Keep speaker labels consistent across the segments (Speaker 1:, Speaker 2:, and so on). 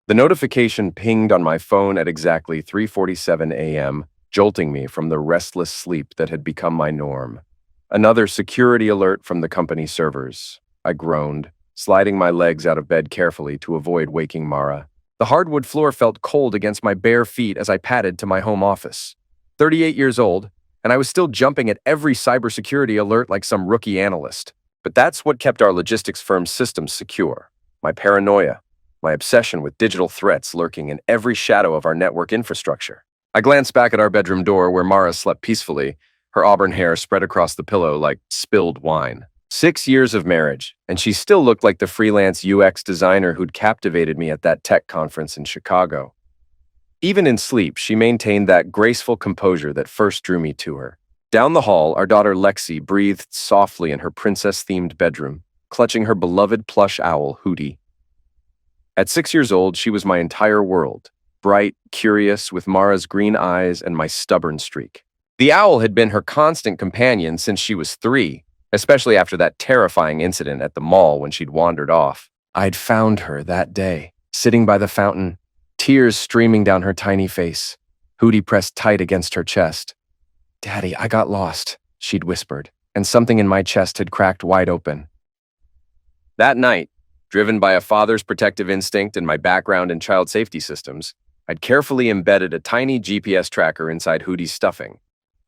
Speaker 1: The notification pinged on my phone at exactly 3:47 a.m., jolting me from the restless sleep that had become my norm. Another security alert from the company servers. I groaned, sliding my legs out of bed carefully to avoid waking Mara. The hardwood floor felt cold against my bare feet as I padded to my home office. 38 years old, and I was still jumping at every cybersecurity alert like some rookie analyst. But that's what kept our logistics firm's systems secure. My paranoia, my obsession with digital threats lurking in every shadow of our network infrastructure. I glanced back at our bedroom door where Mara slept peacefully, her auburn hair spread across the pillow like spilled wine. 6 years of marriage, and she still looked like the freelance UX designer who'd captivated me at that tech conference in Chicago. Even in sleep, she maintained that graceful composure that first drew me to her. Down the hall, our daughter Lexi breathed softly in her princess-themed bedroom, clutching her beloved plush owl, Hootie. At 6 years old, she was my entire world, bright, curious, with Mara's green eyes and my stubborn streak. The owl had been her constant companion since she was 3, especially after that terrifying incident at the mall when she'd wandered off. I'd found her that day, sitting by the fountain, tears streaming down her tiny face. Hootie pressed tight against her chest. "Daddy, I got lost," she'd whispered, and something in my chest had cracked wide open. That night, driven by a father's protective instinct and my background in child safety systems, I'd carefully embedded a tiny GPS tracker inside Hootie's stuffing.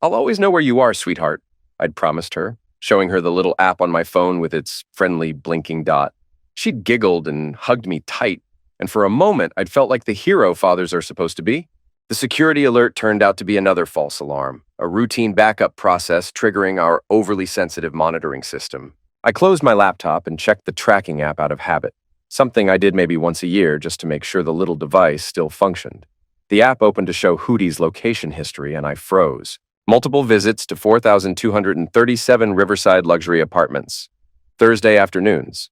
Speaker 1: "I'll always know where you are, sweetheart," I'd promised her, showing her the little app on my phone with its friendly blinking dot. She'd giggled and hugged me tight, and for a moment I'd felt like the hero fathers are supposed to be. The security alert turned out to be another false alarm, a routine backup process triggering our overly sensitive monitoring system. I closed my laptop and checked the tracking app out of habit, something I did maybe once a year just to make sure the little device still functioned. The app opened to show Hootie's location history, and I froze. Multiple visits to 4,237 Riverside luxury apartments. Thursday afternoons.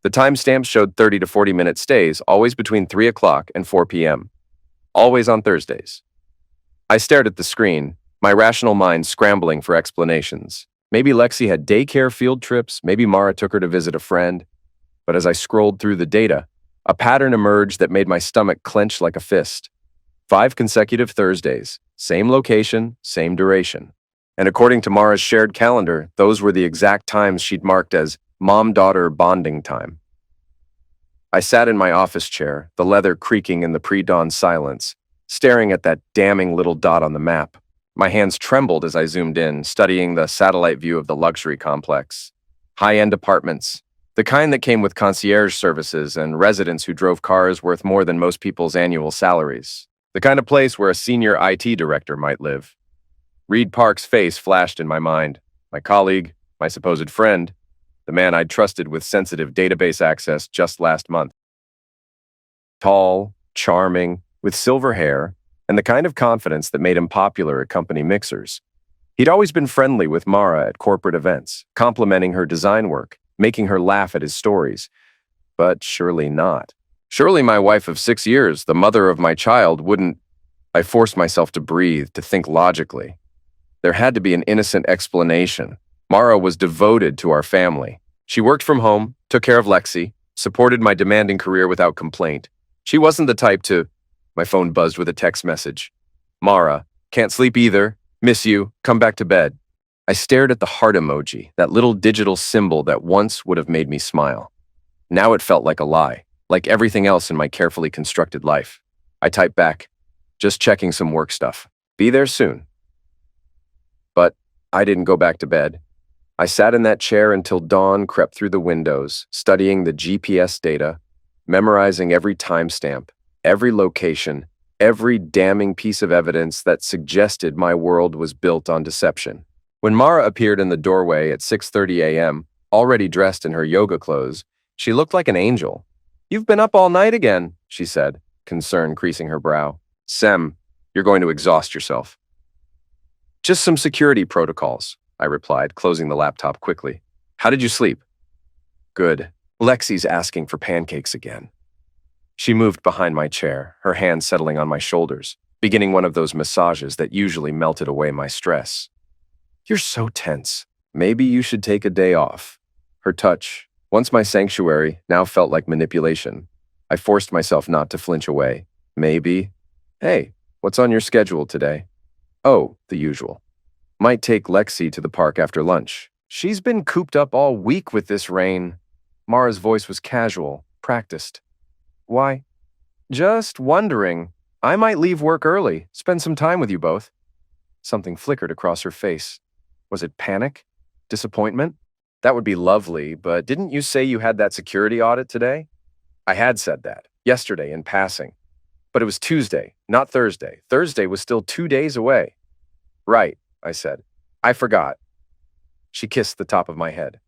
Speaker 1: The timestamps showed 30 to 40-minute stays, always between 3 o'clock and 4 p.m. Always on Thursdays. I stared at the screen, my rational mind scrambling for explanations. Maybe Lexi had daycare field trips, maybe Mara took her to visit a friend. But as I scrolled through the data, a pattern emerged that made my stomach clench like a fist. 5 consecutive Thursdays, same location, same duration. And according to Mara's shared calendar, those were the exact times she'd marked as mom-daughter bonding time. I sat in my office chair, the leather creaking in the pre-dawn silence, staring at that damning little dot on the map. My hands trembled as I zoomed in, studying the satellite view of the luxury complex. High-end apartments, the kind that came with concierge services and residents who drove cars worth more than most people's annual salaries. The kind of place where a senior IT director might live. Reed Park's face flashed in my mind. My colleague, my supposed friend, the man I'd trusted with sensitive database access just last month. Tall, charming, with silver hair, and the kind of confidence that made him popular at company mixers. He'd always been friendly with Mara at corporate events, complimenting her design work, making her laugh at his stories. But surely not. Surely my wife of 6 years, the mother of my child, wouldn't. I forced myself to breathe, to think logically. There had to be an innocent explanation. Mara was devoted to our family. She worked from home, took care of Lexi, supported my demanding career without complaint. She wasn't the type to... My phone buzzed with a text message. "Mara, can't sleep either. Miss you. Come back to bed." I stared at the heart emoji, that little digital symbol that once would have made me smile. Now it felt like a lie, like everything else in my carefully constructed life. I typed back, "Just checking some work stuff. Be there soon." But I didn't go back to bed. I sat in that chair until dawn crept through the windows, studying the GPS data, memorizing every timestamp, every location, every damning piece of evidence that suggested my world was built on deception. When Mara appeared in the doorway at 6:30 a.m., already dressed in her yoga clothes, she looked like an angel. "You've been up all night again," she said, concern creasing her brow. "Sem, you're going to exhaust yourself." "Just some security protocols," I replied, closing the laptop quickly. "How did you sleep?" "Good. Lexi's asking for pancakes again." She moved behind my chair, her hands settling on my shoulders, beginning one of those massages that usually melted away my stress. "You're so tense. Maybe you should take a day off." Her touch, once my sanctuary, now felt like manipulation. I forced myself not to flinch away. Maybe. Hey, what's on your schedule today? Oh, the usual. Might take Lexi to the park after lunch. She's been cooped up all week with this rain. Mara's voice was casual, practiced. Why? Just wondering. I might leave work early, spend some time with you both. Something flickered across her face. Was it panic? Disappointment? That would be lovely, but didn't you say you had that security audit today? I had said that, yesterday in passing. But it was Tuesday, not Thursday. Thursday was still 2 days away. Right, I said. I forgot. She kissed the top of my head.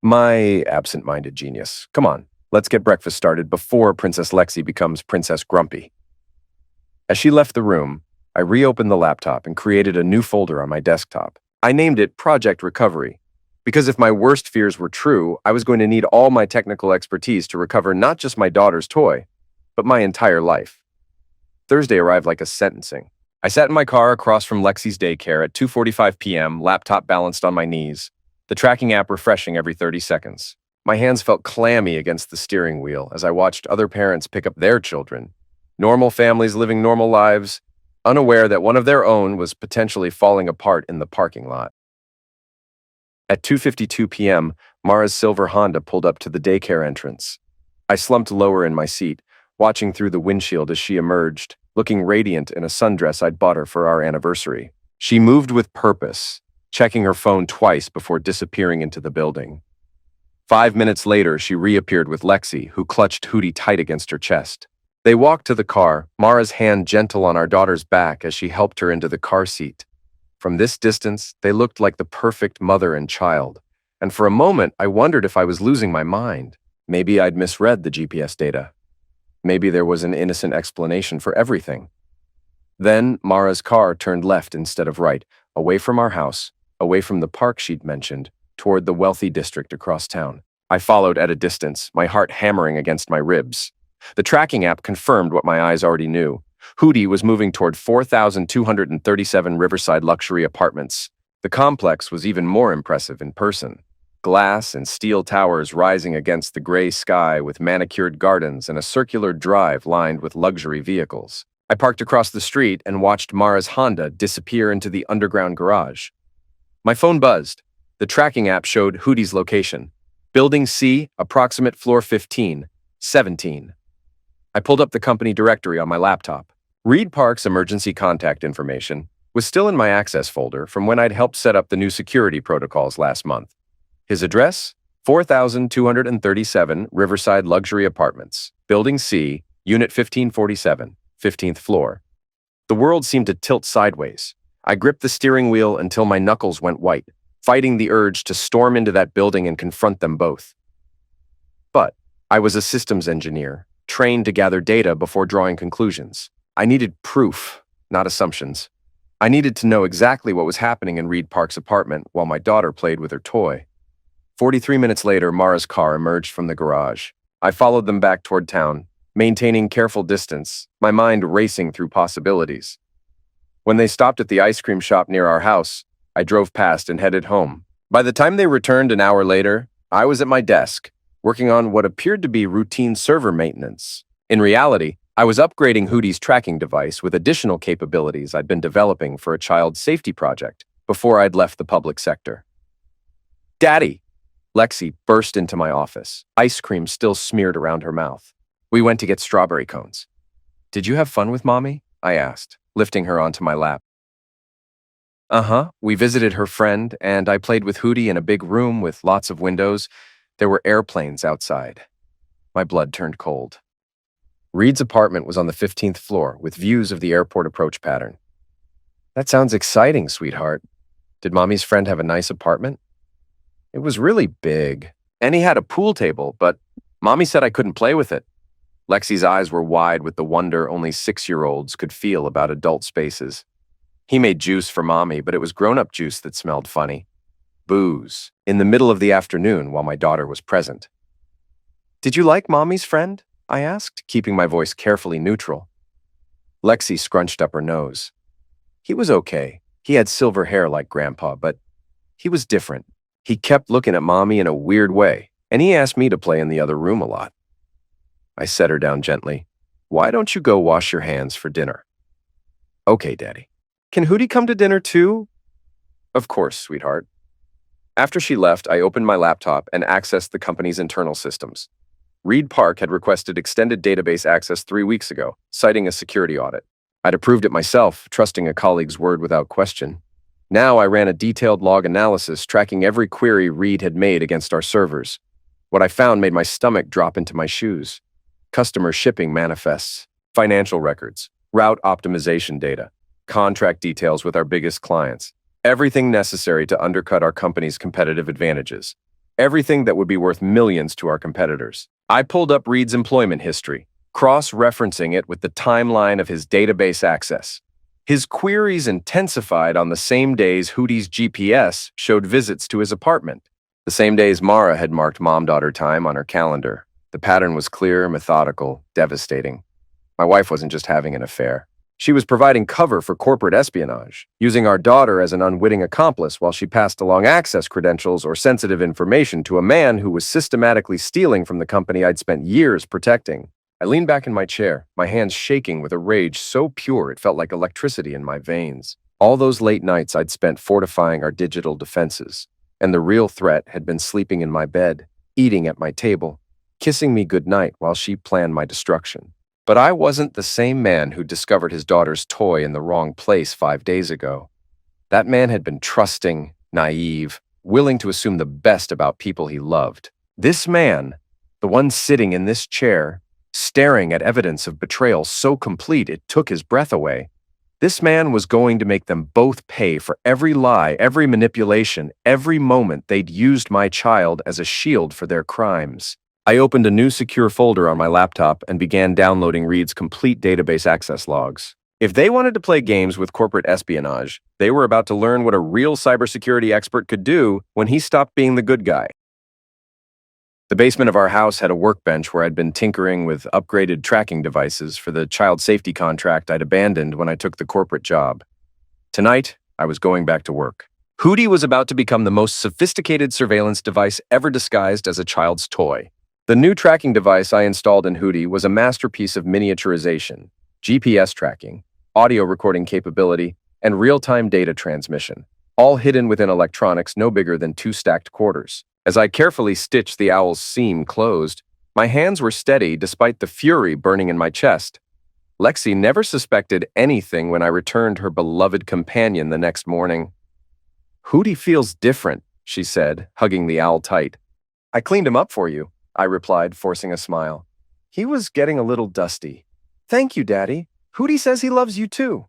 Speaker 1: My absent-minded genius. Come on, let's get breakfast started before Princess Lexi becomes Princess Grumpy. As she left the room, I reopened the laptop and created a new folder on my desktop. I named it Project Recovery, because if my worst fears were true, I was going to need all my technical expertise to recover not just my daughter's toy, but my entire life. Thursday arrived like a sentencing. I sat in my car across from Lexi's daycare at 2:45 p.m., laptop balanced on my knees, the tracking app refreshing every 30 seconds. My hands felt clammy against the steering wheel as I watched other parents pick up their children, normal families living normal lives, unaware that one of their own was potentially falling apart in the parking lot. At 2:52 p.m., Mara's silver Honda pulled up to the daycare entrance. I slumped lower in my seat, watching through the windshield as she emerged, looking radiant in a sundress I'd bought her for our anniversary. She moved with purpose, checking her phone twice before disappearing into the building. 5 minutes later, she reappeared with Lexi, who clutched Hootie tight against her chest. They walked to the car, Mara's hand gentle on our daughter's back as she helped her into the car seat. From this distance, they looked like the perfect mother and child, and for a moment, I wondered if I was losing my mind. Maybe I'd misread the GPS data. Maybe there was an innocent explanation for everything. Then, Mara's car turned left instead of right, away from our house, away from the park she'd mentioned, toward the wealthy district across town. I followed at a distance, my heart hammering against my ribs. The tracking app confirmed what my eyes already knew. Hootie was moving toward 4,237 Riverside luxury apartments. The complex was even more impressive in person. Glass and steel towers rising against the gray sky with manicured gardens and a circular drive lined with luxury vehicles. I parked across the street and watched Mara's Honda disappear into the underground garage. My phone buzzed. The tracking app showed Hootie's location. Building C, approximate floor 15, 17. I pulled up the company directory on my laptop. Reed Park's emergency contact information was still in my access folder from when I'd helped set up the new security protocols last month. His address? 4,237 Riverside Luxury Apartments, Building C, Unit 1547, 15th floor. The world seemed to tilt sideways. I gripped the steering wheel until my knuckles went white, fighting the urge to storm into that building and confront them both. But I was a systems engineer, trained to gather data before drawing conclusions. I needed proof, not assumptions. I needed to know exactly what was happening in Reed Park's apartment while my daughter played with her toy. 43 minutes later, Mara's car emerged from the garage. I followed them back toward town, maintaining careful distance, my mind racing through possibilities. When they stopped at the ice cream shop near our house, I drove past and headed home. By the time they returned an hour later, I was at my desk, working on what appeared to be routine server maintenance. In reality, I was upgrading Hootie's tracking device with additional capabilities I'd been developing for a child safety project before I'd left the public sector. Daddy! Lexi burst into my office, ice cream still smeared around her mouth. We went to get strawberry cones. Did you have fun with Mommy? I asked, lifting her onto my lap. We visited her friend, and I played with Hootie in a big room with lots of windows. There were airplanes outside. My blood turned cold. Reed's apartment was on the 15th floor, with views of the airport approach pattern. That sounds exciting, sweetheart. Did Mommy's friend have a nice apartment? It was really big, and he had a pool table, but Mommy said I couldn't play with it. Lexi's eyes were wide with the wonder only 6-year-olds could feel about adult spaces. He made juice for Mommy, but it was grown-up juice that smelled funny. Booze, in the middle of the afternoon while my daughter was present. Did you like Mommy's friend? I asked, keeping my voice carefully neutral. Lexi scrunched up her nose. He was okay. He had silver hair like Grandpa, but he was different. He kept looking at Mommy in a weird way, and he asked me to play in the other room a lot. I set her down gently. Why don't you go wash your hands for dinner? Okay, Daddy. Can Hootie come to dinner too? Of course, sweetheart. After she left, I opened my laptop and accessed the company's internal systems. Reed Park had requested extended database access 3 weeks ago, citing a security audit. I'd approved it myself, trusting a colleague's word without question. Now I ran a detailed log analysis tracking every query Reed had made against our servers. What I found made my stomach drop into my shoes. Customer shipping manifests, financial records, route optimization data, contract details with our biggest clients, everything necessary to undercut our company's competitive advantages, everything that would be worth millions to our competitors. I pulled up Reed's employment history, cross-referencing it with the timeline of his database access. His queries intensified on the same days Hootie's GPS showed visits to his apartment, the same days Mara had marked mom-daughter time on her calendar. The pattern was clear, methodical, devastating. My wife wasn't just having an affair. She was providing cover for corporate espionage, using our daughter as an unwitting accomplice while she passed along access credentials or sensitive information to a man who was systematically stealing from the company I'd spent years protecting. I leaned back in my chair, my hands shaking with a rage so pure it felt like electricity in my veins. All those late nights I'd spent fortifying our digital defenses, and the real threat had been sleeping in my bed, eating at my table, kissing me goodnight while she planned my destruction. But I wasn't the same man who discovered his daughter's toy in the wrong place 5 days ago. That man had been trusting, naive, willing to assume the best about people he loved. This man, the one sitting in this chair, staring at evidence of betrayal so complete it took his breath away, this man was going to make them both pay for every lie, every manipulation, every moment they'd used my child as a shield for their crimes. I opened a new secure folder on my laptop and began downloading Reed's complete database access logs. If they wanted to play games with corporate espionage, they were about to learn what a real cybersecurity expert could do when he stopped being the good guy. The basement of our house had a workbench where I'd been tinkering with upgraded tracking devices for the child safety contract I'd abandoned when I took the corporate job. Tonight, I was going back to work. Hootie was about to become the most sophisticated surveillance device ever disguised as a child's toy. The new tracking device I installed in Hootie was a masterpiece of miniaturization, GPS tracking, audio recording capability, and real-time data transmission, all hidden within electronics no bigger than 2 stacked quarters. As I carefully stitched the owl's seam closed, my hands were steady despite the fury burning in my chest. Lexi never suspected anything when I returned her beloved companion the next morning. "Hootie feels different," she said, hugging the owl tight. "I cleaned him up for you," I replied, forcing a smile. "He was getting a little dusty." "Thank you, Daddy. Hootie says he loves you too."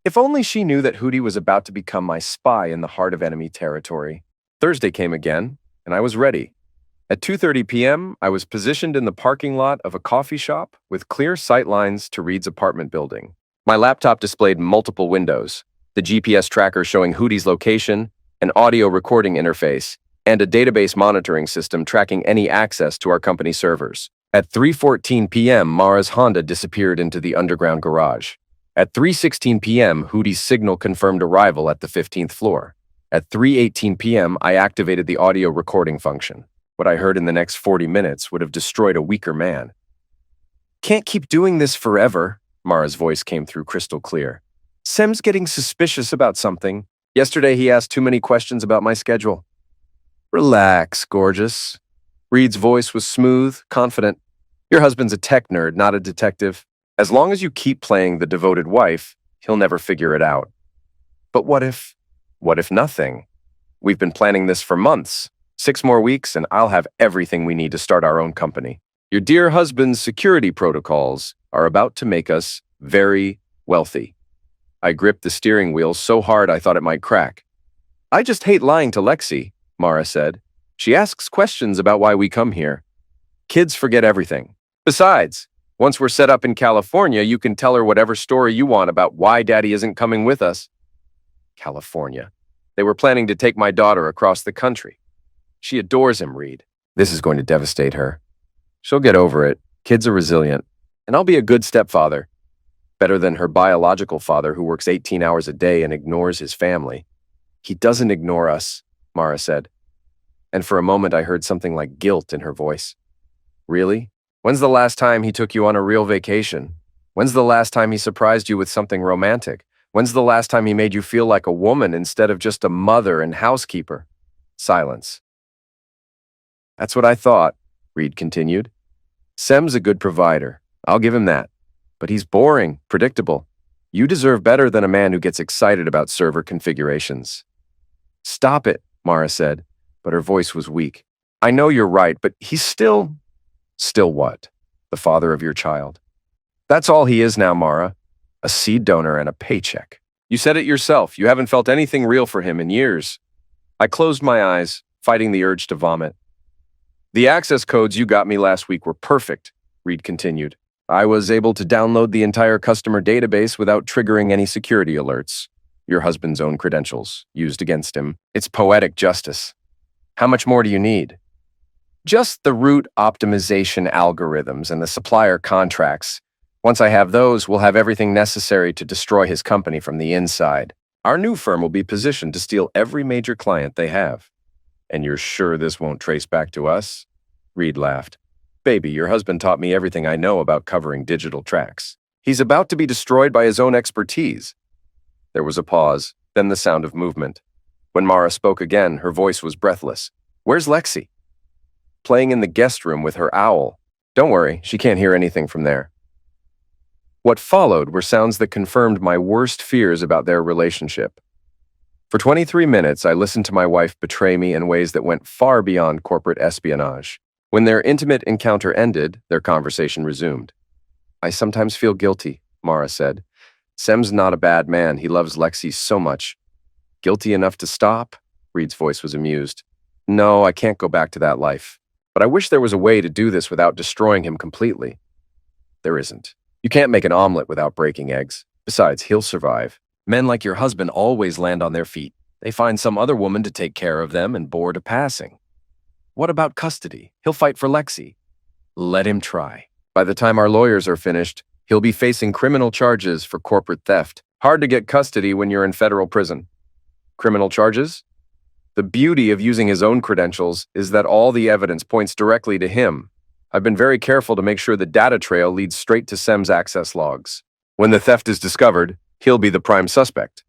Speaker 1: If only she knew that Hootie was about to become my spy in the heart of enemy territory. Thursday came again, and I was ready. At 2:30 p.m., I was positioned in the parking lot of a coffee shop with clear sight lines to Reed's apartment building. My laptop displayed multiple windows, the GPS tracker showing Hootie's location, an audio recording interface, and a database monitoring system tracking any access to our company servers. At 3:14 p.m., Mara's Honda disappeared into the underground garage. At 3:16 p.m., Hootie's signal confirmed arrival at the 15th floor. At 3:18 p.m., I activated the audio recording function. What I heard in the next 40 minutes would have destroyed a weaker man. "Can't keep doing this forever," Mara's voice came through crystal clear. "Sem's getting suspicious about something. Yesterday, he asked too many questions about my schedule." "Relax, gorgeous." Reed's voice was smooth, confident. "Your husband's a tech nerd, not a detective. As long as you keep playing the devoted wife, he'll never figure it out." "But what if nothing? We've been planning this for months. 6 more weeks and I'll have everything we need to start our own company. Your dear husband's security protocols are about to make us very wealthy." I gripped the steering wheel so hard I thought it might crack. "I just hate lying to Lexi," Mara said. "She asks questions about why we come here. Kids forget everything. Besides, once we're set up in California, you can tell her whatever story you want about why Daddy isn't coming with us." California. They were planning to take my daughter across the country. She adores him, Reed. This is going to devastate her. She'll get over it. Kids are resilient. And I'll be a good stepfather. Better than her biological father who works 18 hours a day and ignores his family. "He doesn't ignore us," Mara said. And for a moment I heard something like guilt in her voice. "Really? When's the last time he took you on a real vacation? When's the last time he surprised you with something romantic? When's the last time he made you feel like a woman instead of just a mother and housekeeper? Silence. That's what I thought, Reed continued. Sem's a good provider. I'll give him that. But he's boring, predictable. You deserve better than a man who gets excited about server configurations. Stop it, Mara said, but her voice was weak. I know you're right, but he's still... Still what? The father of your child. That's all he is now, Mara. A seed donor and a paycheck. You said it yourself. You haven't felt anything real for him in years. I closed my eyes, fighting the urge to vomit. The access codes you got me last week were perfect, Reed continued. I was able to download the entire customer database without triggering any security alerts. Your husband's own credentials, used against him. It's poetic justice. How much more do you need? Just the route optimization algorithms and the supplier contracts. Once I have those, we'll have everything necessary to destroy his company from the inside. Our new firm will be positioned to steal every major client they have. And you're sure this won't trace back to us? Reed laughed. Baby, your husband taught me everything I know about covering digital tracks. He's about to be destroyed by his own expertise. There was a pause, then the sound of movement. When Mara spoke again, her voice was breathless. Where's Lexi? Playing in the guest room with her owl. Don't worry, she can't hear anything from there. What followed were sounds that confirmed my worst fears about their relationship. For 23 minutes, I listened to my wife betray me in ways that went far beyond corporate espionage. When their intimate encounter ended, their conversation resumed. I sometimes feel guilty, Mara said. Sem's not a bad man. He loves Lexi so much. Guilty enough to stop? Reed's voice was amused. No, I can't go back to that life. But I wish there was a way to do this without destroying him completely. There isn't. You can't make an omelet without breaking eggs. Besides, he'll survive. Men like your husband always land on their feet. They find some other woman to take care of them and board a passing. What about custody? He'll fight for Lexi. Let him try. By the time our lawyers are finished, he'll be facing criminal charges for corporate theft. Hard to get custody when you're in federal prison. Criminal charges? The beauty of using his own credentials is that all the evidence points directly to him. I've been very careful to make sure the data trail leads straight to Sem's access logs. When the theft is discovered, he'll be the prime suspect.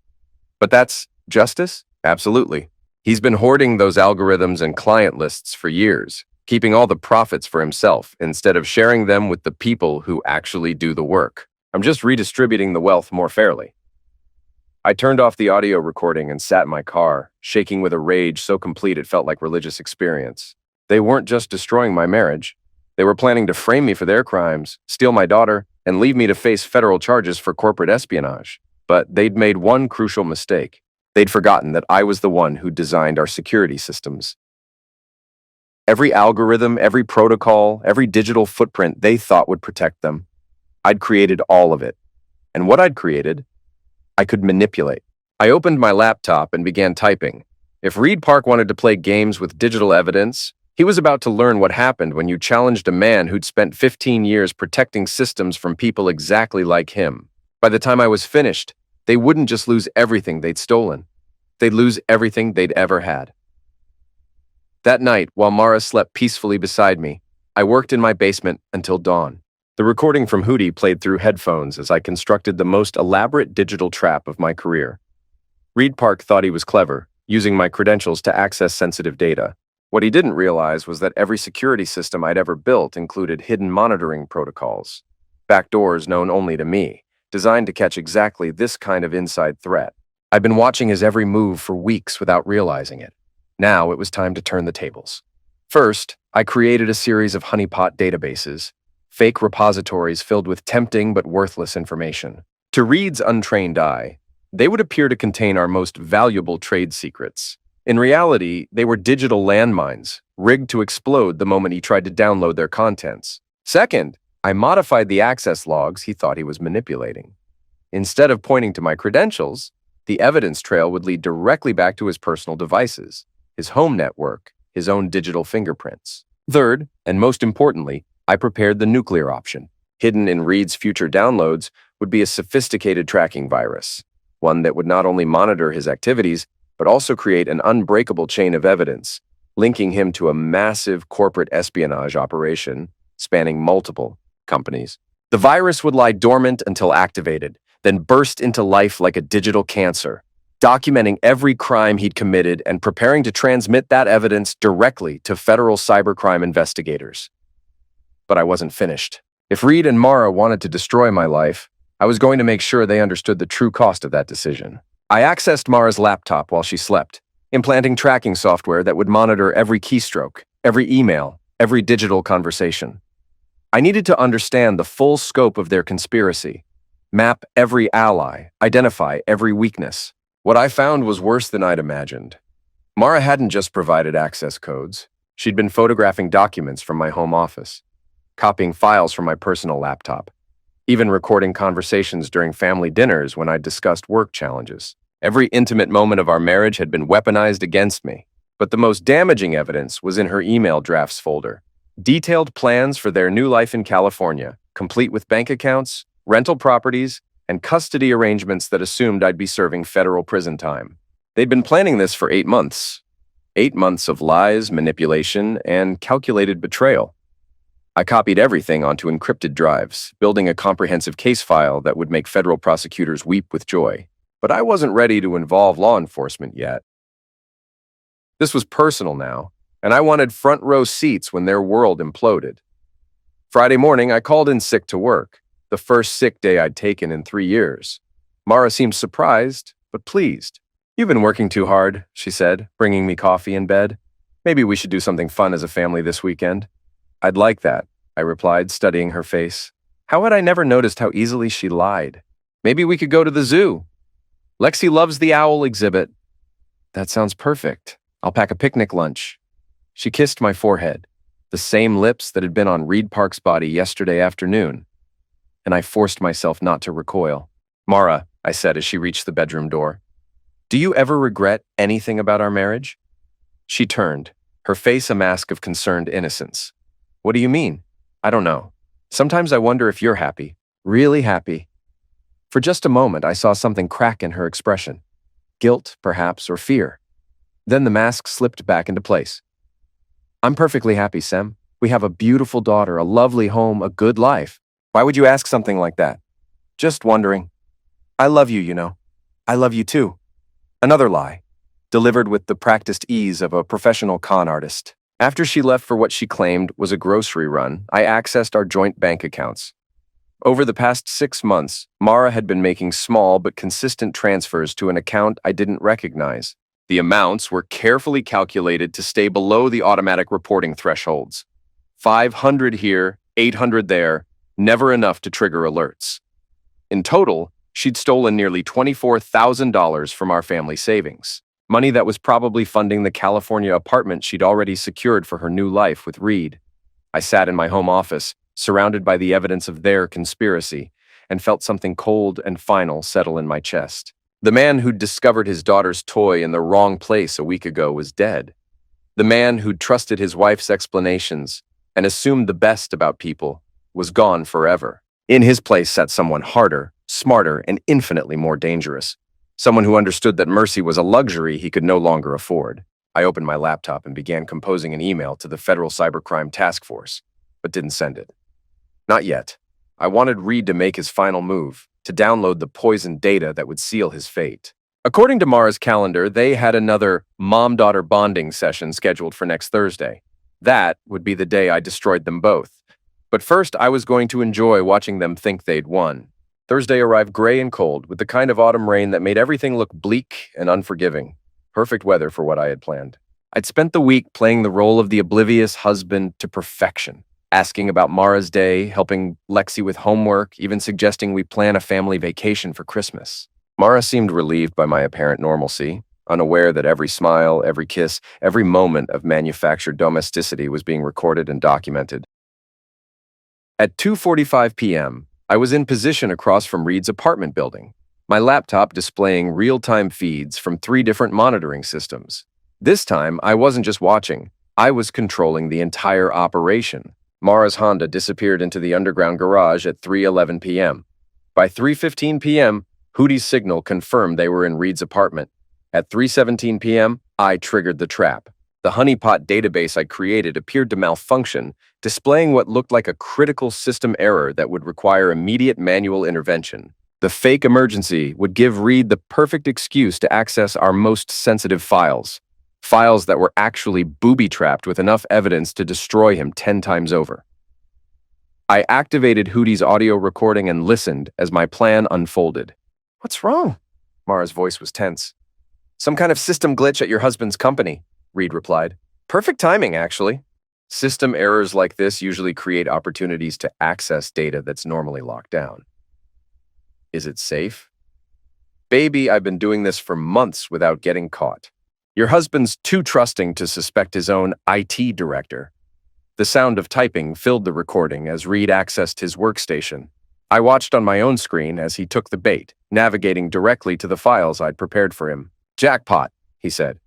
Speaker 1: But that's justice? Absolutely. He's been hoarding those algorithms and client lists for years, keeping all the profits for himself instead of sharing them with the people who actually do the work. I'm just redistributing the wealth more fairly. I turned off the audio recording and sat in my car, shaking with a rage so complete it felt like religious experience. They weren't just destroying my marriage. They were planning to frame me for their crimes, steal my daughter, and leave me to face federal charges for corporate espionage. But they'd made one crucial mistake. They'd forgotten that I was the one who designed our security systems. Every algorithm, every protocol, every digital footprint they thought would protect them. I'd created all of it. And what I'd created, I could manipulate. I opened my laptop and began typing. If Reed Park wanted to play games with digital evidence, he was about to learn what happened when you challenged a man who'd spent 15 years protecting systems from people exactly like him. By the time I was finished, they wouldn't just lose everything they'd stolen. They'd lose everything they'd ever had. That night, while Mara slept peacefully beside me, I worked in my basement until dawn. The recording from Hootie played through headphones as I constructed the most elaborate digital trap of my career. Reed Park thought he was clever, using my credentials to access sensitive data. What he didn't realize was that every security system I'd ever built included hidden monitoring protocols, backdoors known only to me, designed to catch exactly this kind of inside threat. I'd been watching his every move for weeks without realizing it. Now it was time to turn the tables. First, I created a series of honeypot databases, fake repositories filled with tempting but worthless information. To Reed's untrained eye, they would appear to contain our most valuable trade secrets. In reality, they were digital landmines, rigged to explode the moment he tried to download their contents. Second, I modified the access logs he thought he was manipulating. Instead of pointing to my credentials, the evidence trail would lead directly back to his personal devices, his home network, his own digital fingerprints. Third, and most importantly, I prepared the nuclear option. Hidden in Reed's future downloads would be a sophisticated tracking virus, one that would not only monitor his activities, but also create an unbreakable chain of evidence, linking him to a massive corporate espionage operation spanning multiple companies. The virus would lie dormant until activated, then burst into life like a digital cancer, documenting every crime he'd committed and preparing to transmit that evidence directly to federal cybercrime investigators. But I wasn't finished. If Reed and Mara wanted to destroy my life, I was going to make sure they understood the true cost of that decision. I accessed Mara's laptop while she slept, implanting tracking software that would monitor every keystroke, every email, every digital conversation. I needed to understand the full scope of their conspiracy, map every ally, identify every weakness. What I found was worse than I'd imagined. Mara hadn't just provided access codes. She'd been photographing documents from my home office, copying files from my personal laptop, even recording conversations during family dinners when I discussed work challenges. Every intimate moment of our marriage had been weaponized against me, but the most damaging evidence was in her email drafts folder. Detailed plans for their new life in California, complete with bank accounts, rental properties, and custody arrangements that assumed I'd be serving federal prison time. They'd been planning this for 8 months. 8 months of lies, manipulation, and calculated betrayal. I copied everything onto encrypted drives, building a comprehensive case file that would make federal prosecutors weep with joy. But I wasn't ready to involve law enforcement yet. This was personal now, and I wanted front row seats when their world imploded. Friday morning, I called in sick to work, the first sick day I'd taken in 3 years. Mara seemed surprised, but pleased. "You've been working too hard," she said, bringing me coffee in bed. "Maybe we should do something fun as a family this weekend." "I'd like that," I replied, studying her face. How had I never noticed how easily she lied? "Maybe we could go to the zoo. Lexi loves the owl exhibit." "That sounds perfect. I'll pack a picnic lunch." She kissed my forehead, the same lips that had been on Reed Park's body yesterday afternoon, and I forced myself not to recoil. "Mara," I said as she reached the bedroom door, "do you ever regret anything about our marriage?" She turned, her face a mask of concerned innocence. "What do you mean?" "I don't know. Sometimes I wonder if you're happy, really happy." For just a moment, I saw something crack in her expression. Guilt, perhaps, or fear. Then the mask slipped back into place. "I'm perfectly happy, Sem. We have a beautiful daughter, a lovely home, a good life. Why would you ask something like that?" "Just wondering. I love you, you know. I love you too." Another lie, delivered with the practiced ease of a professional con artist. After she left for what she claimed was a grocery run, I accessed our joint bank accounts. Over the past 6 months, Mara had been making small but consistent transfers to an account I didn't recognize. The amounts were carefully calculated to stay below the automatic reporting thresholds. 500 here, 800 there, never enough to trigger alerts. In total, she'd stolen nearly $24,000 from our family savings, money that was probably funding the California apartment she'd already secured for her new life with Reed. I sat in my home office, surrounded by the evidence of their conspiracy, and felt something cold and final settle in my chest. The man who'd discovered his daughter's toy in the wrong place a week ago was dead. The man who'd trusted his wife's explanations and assumed the best about people was gone forever. In his place sat someone harder, smarter, and infinitely more dangerous. Someone who understood that mercy was a luxury he could no longer afford. I opened my laptop and began composing an email to the Federal Cybercrime Task Force, but didn't send it. Not yet. I wanted Reed to make his final move, to download the poisoned data that would seal his fate. According to Mara's calendar, they had another mom-daughter bonding session scheduled for next Thursday. That would be the day I destroyed them both. But first, I was going to enjoy watching them think they'd won. Thursday arrived gray and cold, with the kind of autumn rain that made everything look bleak and unforgiving. Perfect weather for what I had planned. I'd spent the week playing the role of the oblivious husband to perfection, asking about Mara's day, helping Lexi with homework, even suggesting we plan a family vacation for Christmas. Mara seemed relieved by my apparent normalcy, unaware that every smile, every kiss, every moment of manufactured domesticity was being recorded and documented. At 2:45 p.m., I was in position across from Reed's apartment building, my laptop displaying real-time feeds from 3 different monitoring systems. This time, I wasn't just watching, I was controlling the entire operation. Mara's Honda disappeared into the underground garage at 3:11 p.m. By 3:15 p.m., Hootie's signal confirmed they were in Reed's apartment. At 3:17 p.m., I triggered the trap. The honeypot database I created appeared to malfunction, displaying what looked like a critical system error that would require immediate manual intervention. The fake emergency would give Reed the perfect excuse to access our most sensitive files, files that were actually booby-trapped with enough evidence to destroy him 10 times over. I activated Hootie's audio recording and listened as my plan unfolded. "What's wrong?" Mara's voice was tense. "Some kind of system glitch at your husband's company," Reed replied. "Perfect timing, actually. System errors like this usually create opportunities to access data that's normally locked down." "Is it safe?" "Baby, I've been doing this for months without getting caught. Your husband's too trusting to suspect his own IT director." The sound of typing filled the recording as Reed accessed his workstation. I watched on my own screen as he took the bait, navigating directly to the files I'd prepared for him. "Jackpot," he said.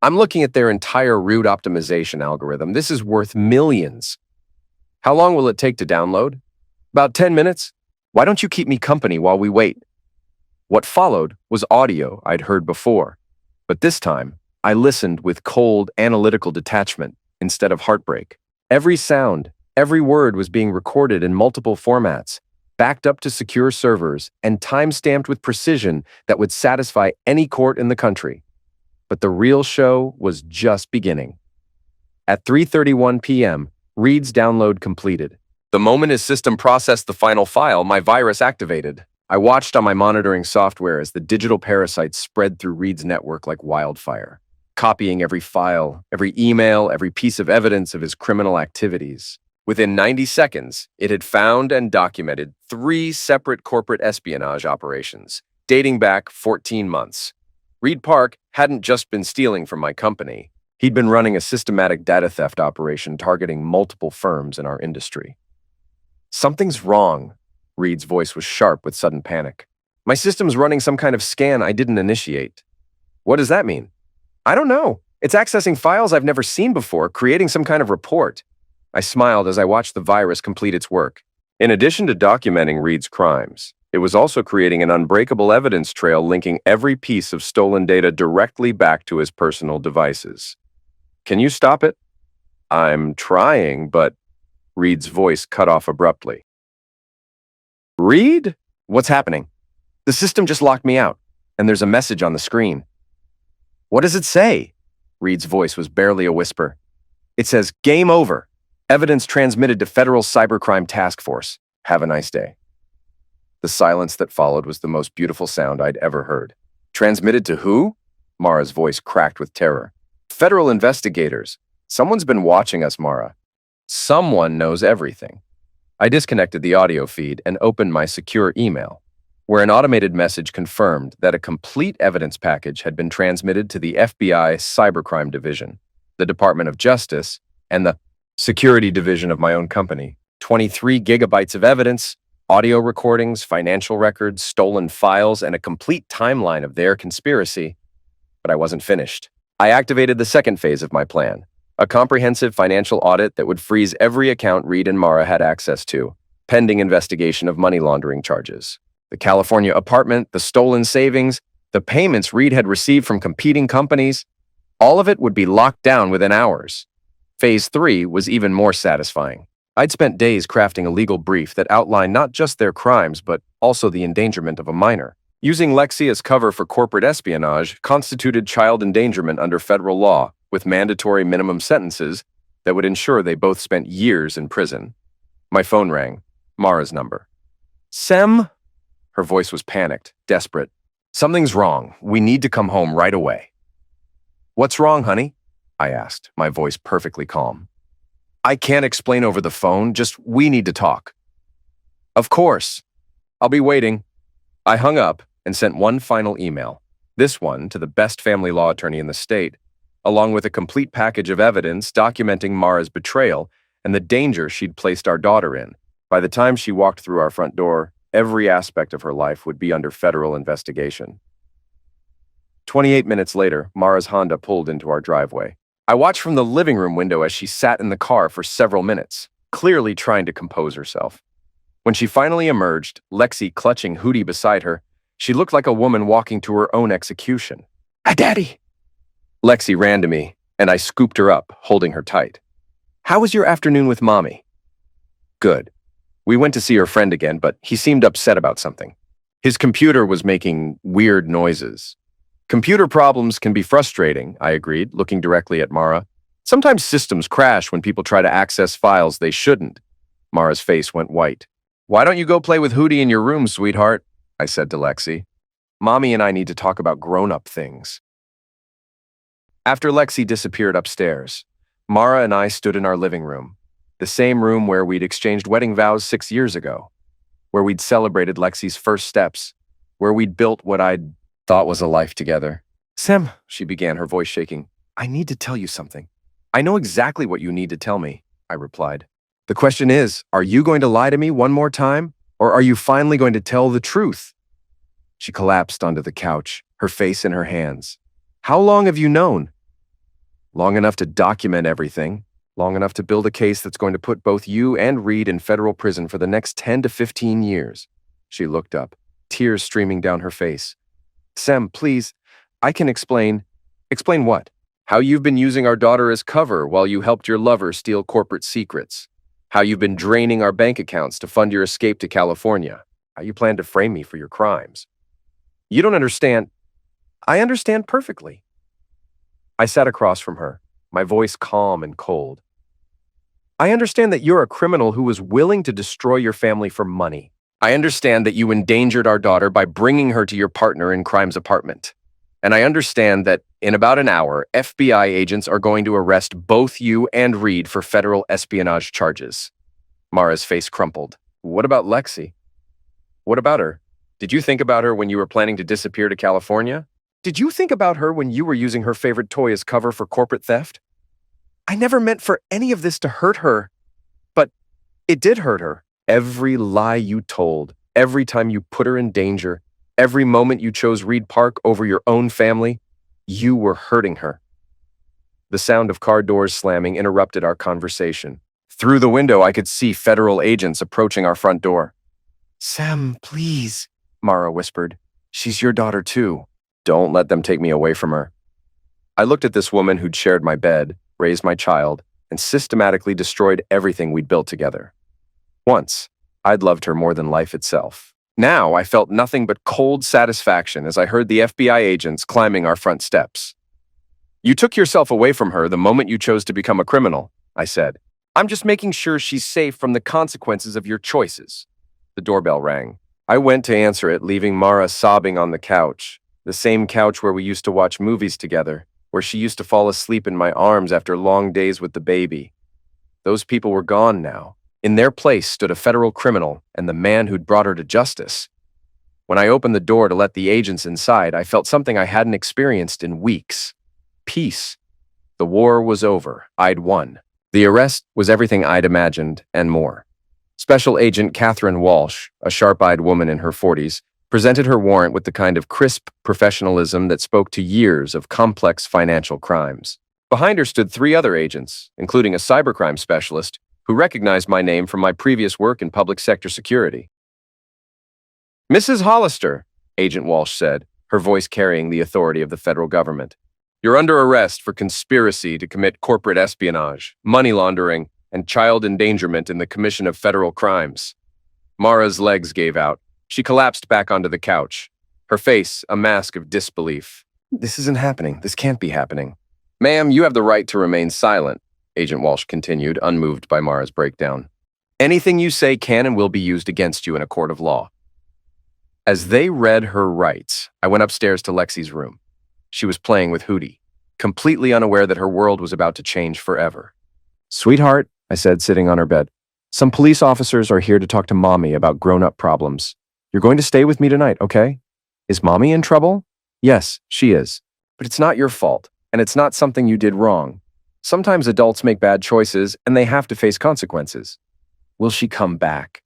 Speaker 1: "I'm looking at their entire route optimization algorithm. This is worth millions." "How long will it take to download?" "About 10 minutes. Why don't you keep me company while we wait?" What followed was audio I'd heard before, but this time I listened with cold, analytical detachment instead of heartbreak. Every sound, every word was being recorded in multiple formats, backed up to secure servers, and time-stamped with precision that would satisfy any court in the country. But the real show was just beginning. At 3:31 p.m., Reed's download completed. The moment his system processed the final file, my virus activated. I watched on my monitoring software as the digital parasites spread through Reed's network like wildfire, copying every file, every email, every piece of evidence of his criminal activities. Within 90 seconds, it had found and documented 3 separate corporate espionage operations, dating back 14 months. Reed Park hadn't just been stealing from my company. He'd been running a systematic data theft operation targeting multiple firms in our industry. "Something's wrong." Reed's voice was sharp with sudden panic. "My system's running some kind of scan I didn't initiate." "What does that mean?" "I don't know. It's accessing files I've never seen before, creating some kind of report." I smiled as I watched the virus complete its work. In addition to documenting Reed's crimes, it was also creating an unbreakable evidence trail linking every piece of stolen data directly back to his personal devices. "Can you stop it?" "I'm trying, but..." Reed's voice cut off abruptly. "Reed? What's happening?" "The system just locked me out, and there's a message on the screen." "What does it say?" Reed's voice was barely a whisper. "It says, 'Game over. Evidence transmitted to Federal Cybercrime Task Force. Have a nice day.'" The silence that followed was the most beautiful sound I'd ever heard. "Transmitted to who?" Mara's voice cracked with terror. "Federal investigators. Someone's been watching us, Mara. Someone knows everything." I disconnected the audio feed and opened my secure email, where an automated message confirmed that a complete evidence package had been transmitted to the FBI Cybercrime Division, the Department of Justice, and the Security Division of my own company. 23 gigabytes of evidence, audio recordings, financial records, stolen files, and a complete timeline of their conspiracy. But I wasn't finished. I activated the second phase of my plan, a comprehensive financial audit that would freeze every account Reed and Mara had access to, pending investigation of money laundering charges. The California apartment, the stolen savings, the payments Reed had received from competing companies, all of it would be locked down within hours. Phase 3 was even more satisfying. I'd spent days crafting a legal brief that outlined not just their crimes, but also the endangerment of a minor. Using Lexi as cover for corporate espionage constituted child endangerment under federal law, with mandatory minimum sentences that would ensure they both spent years in prison. My phone rang. Mara's number. "Sem?" Her voice was panicked, desperate. "Something's wrong. We need to come home right away." "What's wrong, honey?" I asked, my voice perfectly calm. "I can't explain over the phone, just we need to talk." "Of course. I'll be waiting." I hung up and sent one final email, this one to the best family law attorney in the state, along with a complete package of evidence documenting Mara's betrayal and the danger she'd placed our daughter in. By the time she walked through our front door, every aspect of her life would be under federal investigation. 28 minutes later, Mara's Honda pulled into our driveway. I watched from the living room window as she sat in the car for several minutes, clearly trying to compose herself. When she finally emerged, Lexi clutching Hootie beside her, she looked like a woman walking to her own execution. "Ah, Daddy!" Lexi ran to me, and I scooped her up, holding her tight. "How was your afternoon with Mommy?" "Good. We went to see her friend again, but he seemed upset about something. His computer was making weird noises." "Computer problems can be frustrating," I agreed, looking directly at Mara. "Sometimes systems crash when people try to access files they shouldn't." Mara's face went white. "Why don't you go play with Hootie in your room, sweetheart?" I said to Lexi. "Mommy and I need to talk about grown-up things." After Lexi disappeared upstairs, Mara and I stood in our living room, the same room where we'd exchanged wedding vows 6 years ago, where we'd celebrated Lexi's first steps, where we'd built what I'd thought was a life together. "Sam," she began, her voice shaking, "I need to tell you something." "I know exactly what you need to tell me," I replied. "The question is, are you going to lie to me one more time, or are you finally going to tell the truth?" She collapsed onto the couch, her face in her hands. "How long have you known?" "Long enough to document everything, long enough to build a case that's going to put both you and Reed in federal prison for the next 10 to 15 years. She looked up, tears streaming down her face. "Sam, please, I can explain." "Explain what?" "How you've been using our daughter as cover while you helped your lover steal corporate secrets. How you've been draining our bank accounts to fund your escape to California. How you plan to frame me for your crimes." "You don't understand." "I understand perfectly." I sat across from her, my voice calm and cold. "I understand that you're a criminal who was willing to destroy your family for money. I understand that you endangered our daughter by bringing her to your partner in crime's apartment. And I understand that in about an hour, FBI agents are going to arrest both you and Reed for federal espionage charges." Mara's face crumpled. "What about Lexi?" "What about her? Did you think about her when you were planning to disappear to California? Did you think about her when you were using her favorite toy as cover for corporate theft?" "I never meant for any of this to hurt her." "But it did hurt her. Every lie you told, every time you put her in danger, every moment you chose Reed Park over your own family, you were hurting her." The sound of car doors slamming interrupted our conversation. Through the window, I could see federal agents approaching our front door. "Sam, please," Mara whispered. "She's your daughter too. Don't let them take me away from her." I looked at this woman who'd shared my bed, raised my child, and systematically destroyed everything we'd built together. Once, I'd loved her more than life itself. Now, I felt nothing but cold satisfaction as I heard the FBI agents climbing our front steps. "You took yourself away from her the moment you chose to become a criminal," I said. "I'm just making sure she's safe from the consequences of your choices." The doorbell rang. I went to answer it, leaving Mara sobbing on the couch, the same couch where we used to watch movies together, where she used to fall asleep in my arms after long days with the baby. Those people were gone now. In their place stood a federal criminal and the man who'd brought her to justice. When I opened the door to let the agents inside, I felt something I hadn't experienced in weeks. Peace. The war was over. I'd won. The arrest was everything I'd imagined and more. Special Agent Catherine Walsh, a sharp-eyed woman in her 40s, presented her warrant with the kind of crisp professionalism that spoke to years of complex financial crimes. Behind her stood 3 other agents, including a cybercrime specialist, who recognized my name from my previous work in public sector security. "Mrs. Hollister," Agent Walsh said, her voice carrying the authority of the federal government, "you're under arrest for conspiracy to commit corporate espionage, money laundering, and child endangerment in the commission of federal crimes." Mara's legs gave out. She collapsed back onto the couch, her face a mask of disbelief. "This isn't happening. This can't be happening." "Ma'am, you have the right to remain silent," Agent Walsh continued, unmoved by Mara's breakdown. "Anything you say can and will be used against you in a court of law." As they read her rights, I went upstairs to Lexi's room. She was playing with Hootie, completely unaware that her world was about to change forever. "Sweetheart," I said, sitting on her bed, "some police officers are here to talk to Mommy about grown-up problems. You're going to stay with me tonight, okay? Is Mommy in trouble?" "Yes, she is. But it's not your fault, and it's not something you did wrong. Sometimes adults make bad choices, and they have to face consequences." "Will she come back?"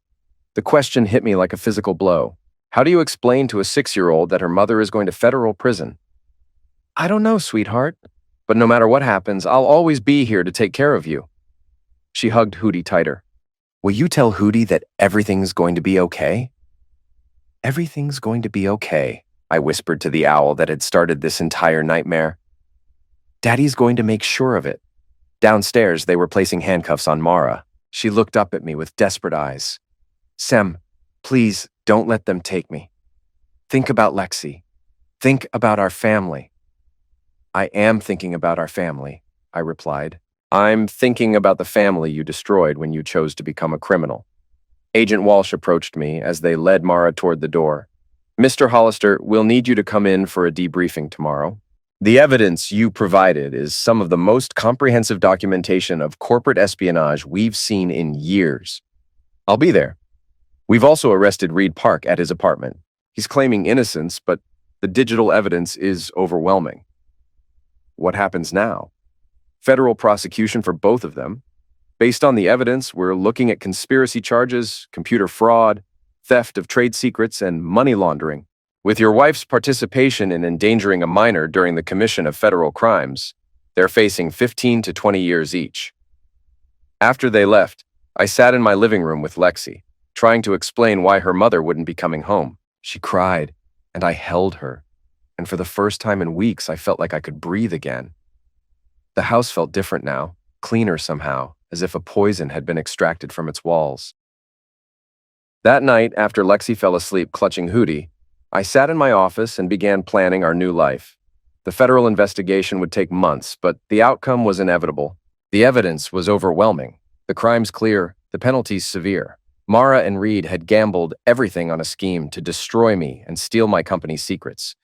Speaker 1: The question hit me like a physical blow. How do you explain to a 6-year-old that her mother is going to federal prison? "I don't know, sweetheart. But no matter what happens, I'll always be here to take care of you." She hugged Hootie tighter. "Will you tell Hootie that everything's going to be okay?" "Everything's going to be okay," I whispered to the owl that had started this entire nightmare. Daddy's going to make sure of it. Downstairs, they were placing handcuffs on Mara. She looked up at me with desperate eyes. Sem, please don't let them take me. Think about Lexi. Think about our family. I am thinking about our family, I replied. I'm thinking about the family you destroyed when you chose to become a criminal. Agent Walsh approached me as they led Mara toward the door. Mr. Hollister, we'll need you to come in for a debriefing tomorrow. The evidence you provided is some of the most comprehensive documentation of corporate espionage we've seen in years. I'll be there. We've also arrested Reed Park at his apartment. He's claiming innocence, but the digital evidence is overwhelming. What happens now? Federal prosecution for both of them. Based on the evidence, we're looking at conspiracy charges, computer fraud, theft of trade secrets, and money laundering. With your wife's participation in endangering a minor during the commission of federal crimes, they're facing 15 to 20 years each. After they left, I sat in my living room with Lexi, trying to explain why her mother wouldn't be coming home. She cried, and I held her, and for the first time in weeks, I felt like I could breathe again. The house felt different now, cleaner somehow, as if a poison had been extracted from its walls. That night, after Lexi fell asleep clutching Hootie, I sat in my office and began planning our new life. The federal investigation would take months, but the outcome was inevitable. The evidence was overwhelming. The crimes clear, the penalties severe. Mara and Reed had gambled everything on a scheme to destroy me and steal my company's secrets.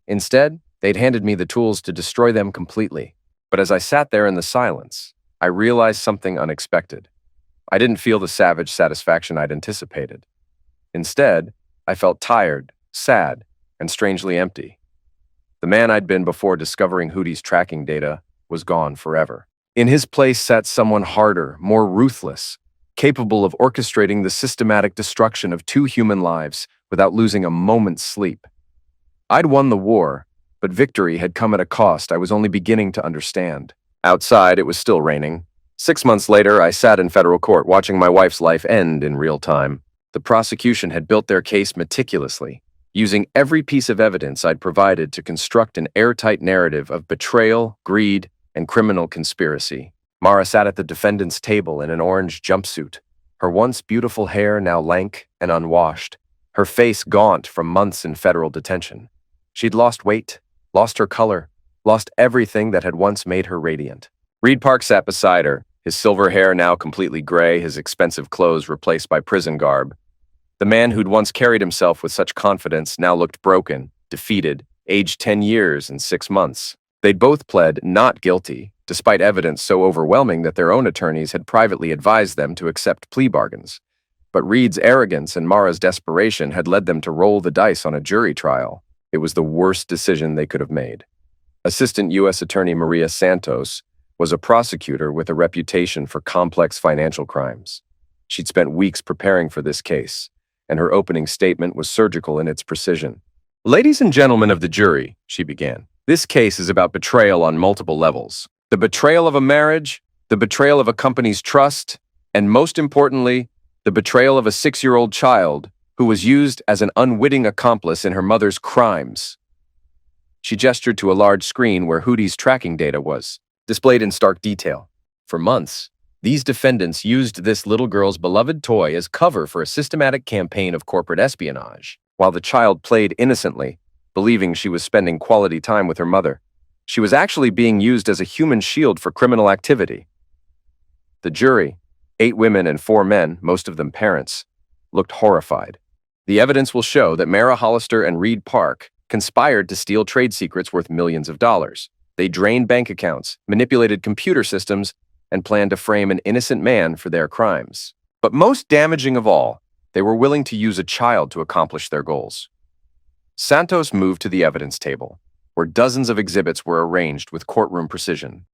Speaker 1: Instead, they'd handed me the tools to destroy them completely. But as I sat there in the silence, I realized something unexpected. I didn't feel the savage satisfaction I'd anticipated. Instead, I felt tired, sad, and strangely empty. The man I'd been before discovering Hootie's tracking data was gone forever. In his place sat someone harder, more ruthless, capable of orchestrating the systematic destruction of 2 human lives without losing a moment's sleep. I'd won the war, but victory had come at a cost I was only beginning to understand. Outside, it was still raining. 6 months later, I sat in federal court watching my wife's life end in real time. The prosecution had built their case meticulously, using every piece of evidence I'd provided to construct an airtight narrative of betrayal, greed, and criminal conspiracy. Mara sat at the defendant's table in an orange jumpsuit, her once beautiful hair now lank and unwashed, her face gaunt from months in federal detention. She'd lost weight, lost her color, lost everything that had once made her radiant. Reed Park sat beside her, his silver hair now completely gray, his expensive clothes replaced by prison garb. The man who'd once carried himself with such confidence now looked broken, defeated, aged 10 years and 6 months. They'd both pled not guilty, despite evidence so overwhelming that their own attorneys had privately advised them to accept plea bargains. But Reed's arrogance and Mara's desperation had led them to roll the dice on a jury trial. It was the worst decision they could have made. Assistant U.S. Attorney Maria Santos was a prosecutor with a reputation for complex financial crimes. She'd spent weeks preparing for this case, and her opening statement was surgical in its precision. "Ladies and gentlemen of the jury," she began, "this case is about betrayal on multiple levels. The betrayal of a marriage, the betrayal of a company's trust, and most importantly, the betrayal of a 6-year-old child who was used as an unwitting accomplice in her mother's crimes." She gestured to a large screen where Hootie's tracking data was, displayed in stark detail. For months, these defendants used this little girl's beloved toy as cover for a systematic campaign of corporate espionage. While the child played innocently, believing she was spending quality time with her mother, she was actually being used as a human shield for criminal activity. The jury, 8 women and 4 men, most of them parents, looked horrified. The evidence will show that Mara Hollister and Reed Park conspired to steal trade secrets worth millions of dollars. They drained bank accounts, manipulated computer systems, and planned to frame an innocent man for their crimes. But most damaging of all, they were willing to use a child to accomplish their goals. Santos moved to the evidence table, where dozens of exhibits were arranged with courtroom precision.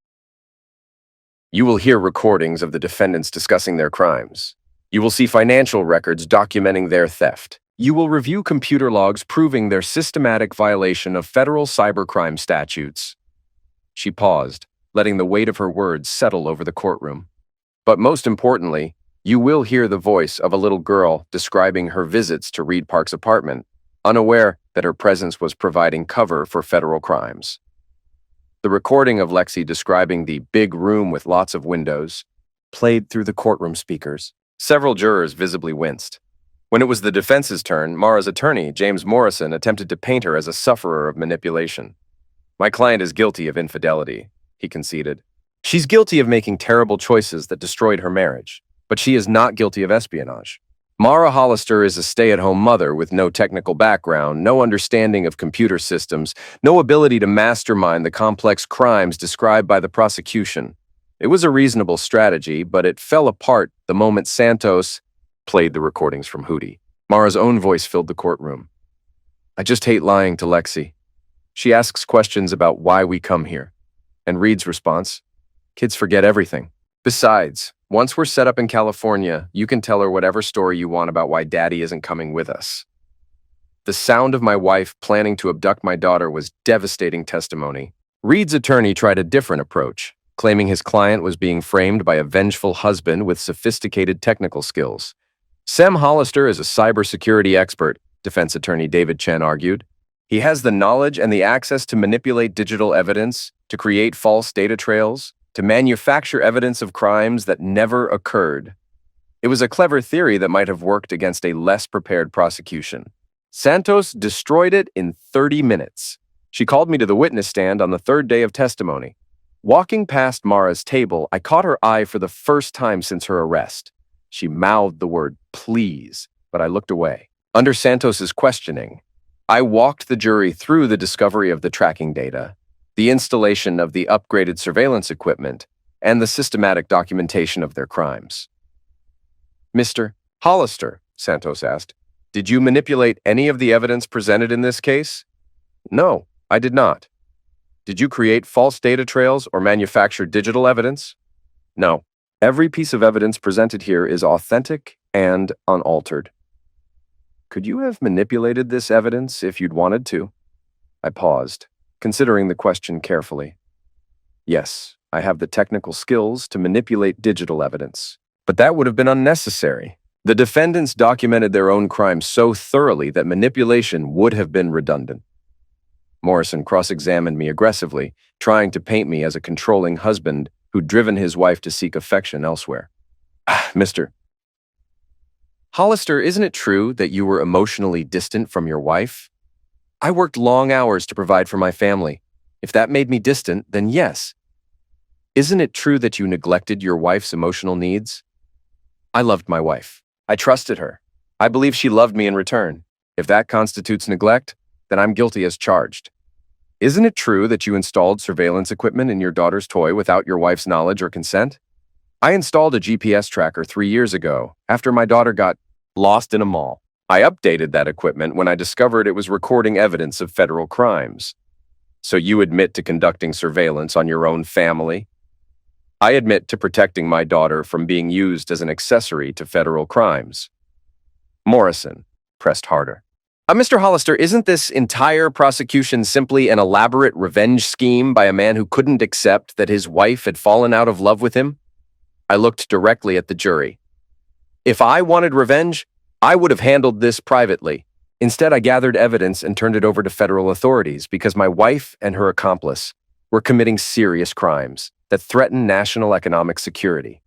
Speaker 1: You will hear recordings of the defendants discussing their crimes. You will see financial records documenting their theft. You will review computer logs proving their systematic violation of federal cybercrime statutes. She paused, letting the weight of her words settle over the courtroom. But most importantly, you will hear the voice of a little girl describing her visits to Reed Park's apartment, unaware that her presence was providing cover for federal crimes. The recording of Lexi describing the big room with lots of windows played through the courtroom speakers. Several jurors visibly winced. When it was the defense's turn, Mara's attorney, James Morrison, attempted to paint her as a sufferer of manipulation. "My client is guilty of infidelity," he conceded. "She's guilty of making terrible choices that destroyed her marriage, but she is not guilty of espionage. Mara Hollister is a stay-at-home mother with no technical background, no understanding of computer systems, no ability to mastermind the complex crimes described by the prosecution. It was a reasonable strategy, but it fell apart the moment Santos played the recordings from Hootie. Mara's own voice filled the courtroom. "I just hate lying to Lexi. She asks questions about why we come here." And Reed's response, "Kids forget everything. Besides, once we're set up in California, you can tell her whatever story you want about why Daddy isn't coming with us." The sound of my wife planning to abduct my daughter was devastating testimony. Reed's attorney tried a different approach, claiming his client was being framed by a vengeful husband with sophisticated technical skills. "Sam Hollister is a cybersecurity expert," defense attorney David Chen argued. "He has the knowledge and the access to manipulate digital evidence, to create false data trails, to manufacture evidence of crimes that never occurred. It was a clever theory that might have worked against a less prepared prosecution. Santos destroyed it in 30 minutes. She called me to the witness stand on the third day of testimony. Walking past Mara's table, I caught her eye for the first time since her arrest. She mouthed the word, 'please,' but I looked away. Under Santos's questioning, I walked the jury through the discovery of the tracking data, the installation of the upgraded surveillance equipment, and the systematic documentation of their crimes. "Mr. Hollister," Santos asked, "did you manipulate any of the evidence presented in this case?" "No, I did not." "Did you create false data trails or manufacture digital evidence?" "No. Every piece of evidence presented here is authentic and unaltered." "Could you have manipulated this evidence if you'd wanted to?" I paused, considering the question carefully. "Yes, I have the technical skills to manipulate digital evidence, but that would have been unnecessary. The defendants documented their own crimes so thoroughly that manipulation would have been redundant." Morrison cross-examined me aggressively, trying to paint me as a controlling husband who'd driven his wife to seek affection elsewhere. "Mr. Hollister, isn't it true that you were emotionally distant from your wife?" "I worked long hours to provide for my family. If that made me distant, then yes." "Isn't it true that you neglected your wife's emotional needs?" "I loved my wife. I trusted her. I believe she loved me in return. If that constitutes neglect, then I'm guilty as charged." "Isn't it true that you installed surveillance equipment in your daughter's toy without your wife's knowledge or consent?" "I installed a GPS tracker 3 years ago, after my daughter got lost in a mall. I updated that equipment when I discovered it was recording evidence of federal crimes." "So you admit to conducting surveillance on your own family?" "I admit to protecting my daughter from being used as an accessory to federal crimes." Morrison pressed harder. Mr. Hollister, isn't this entire prosecution simply an elaborate revenge scheme by a man who couldn't accept that his wife had fallen out of love with him?" I looked directly at the jury. "If I wanted revenge, I would have handled this privately. Instead, I gathered evidence and turned it over to federal authorities because my wife and her accomplice were committing serious crimes that threaten national economic security.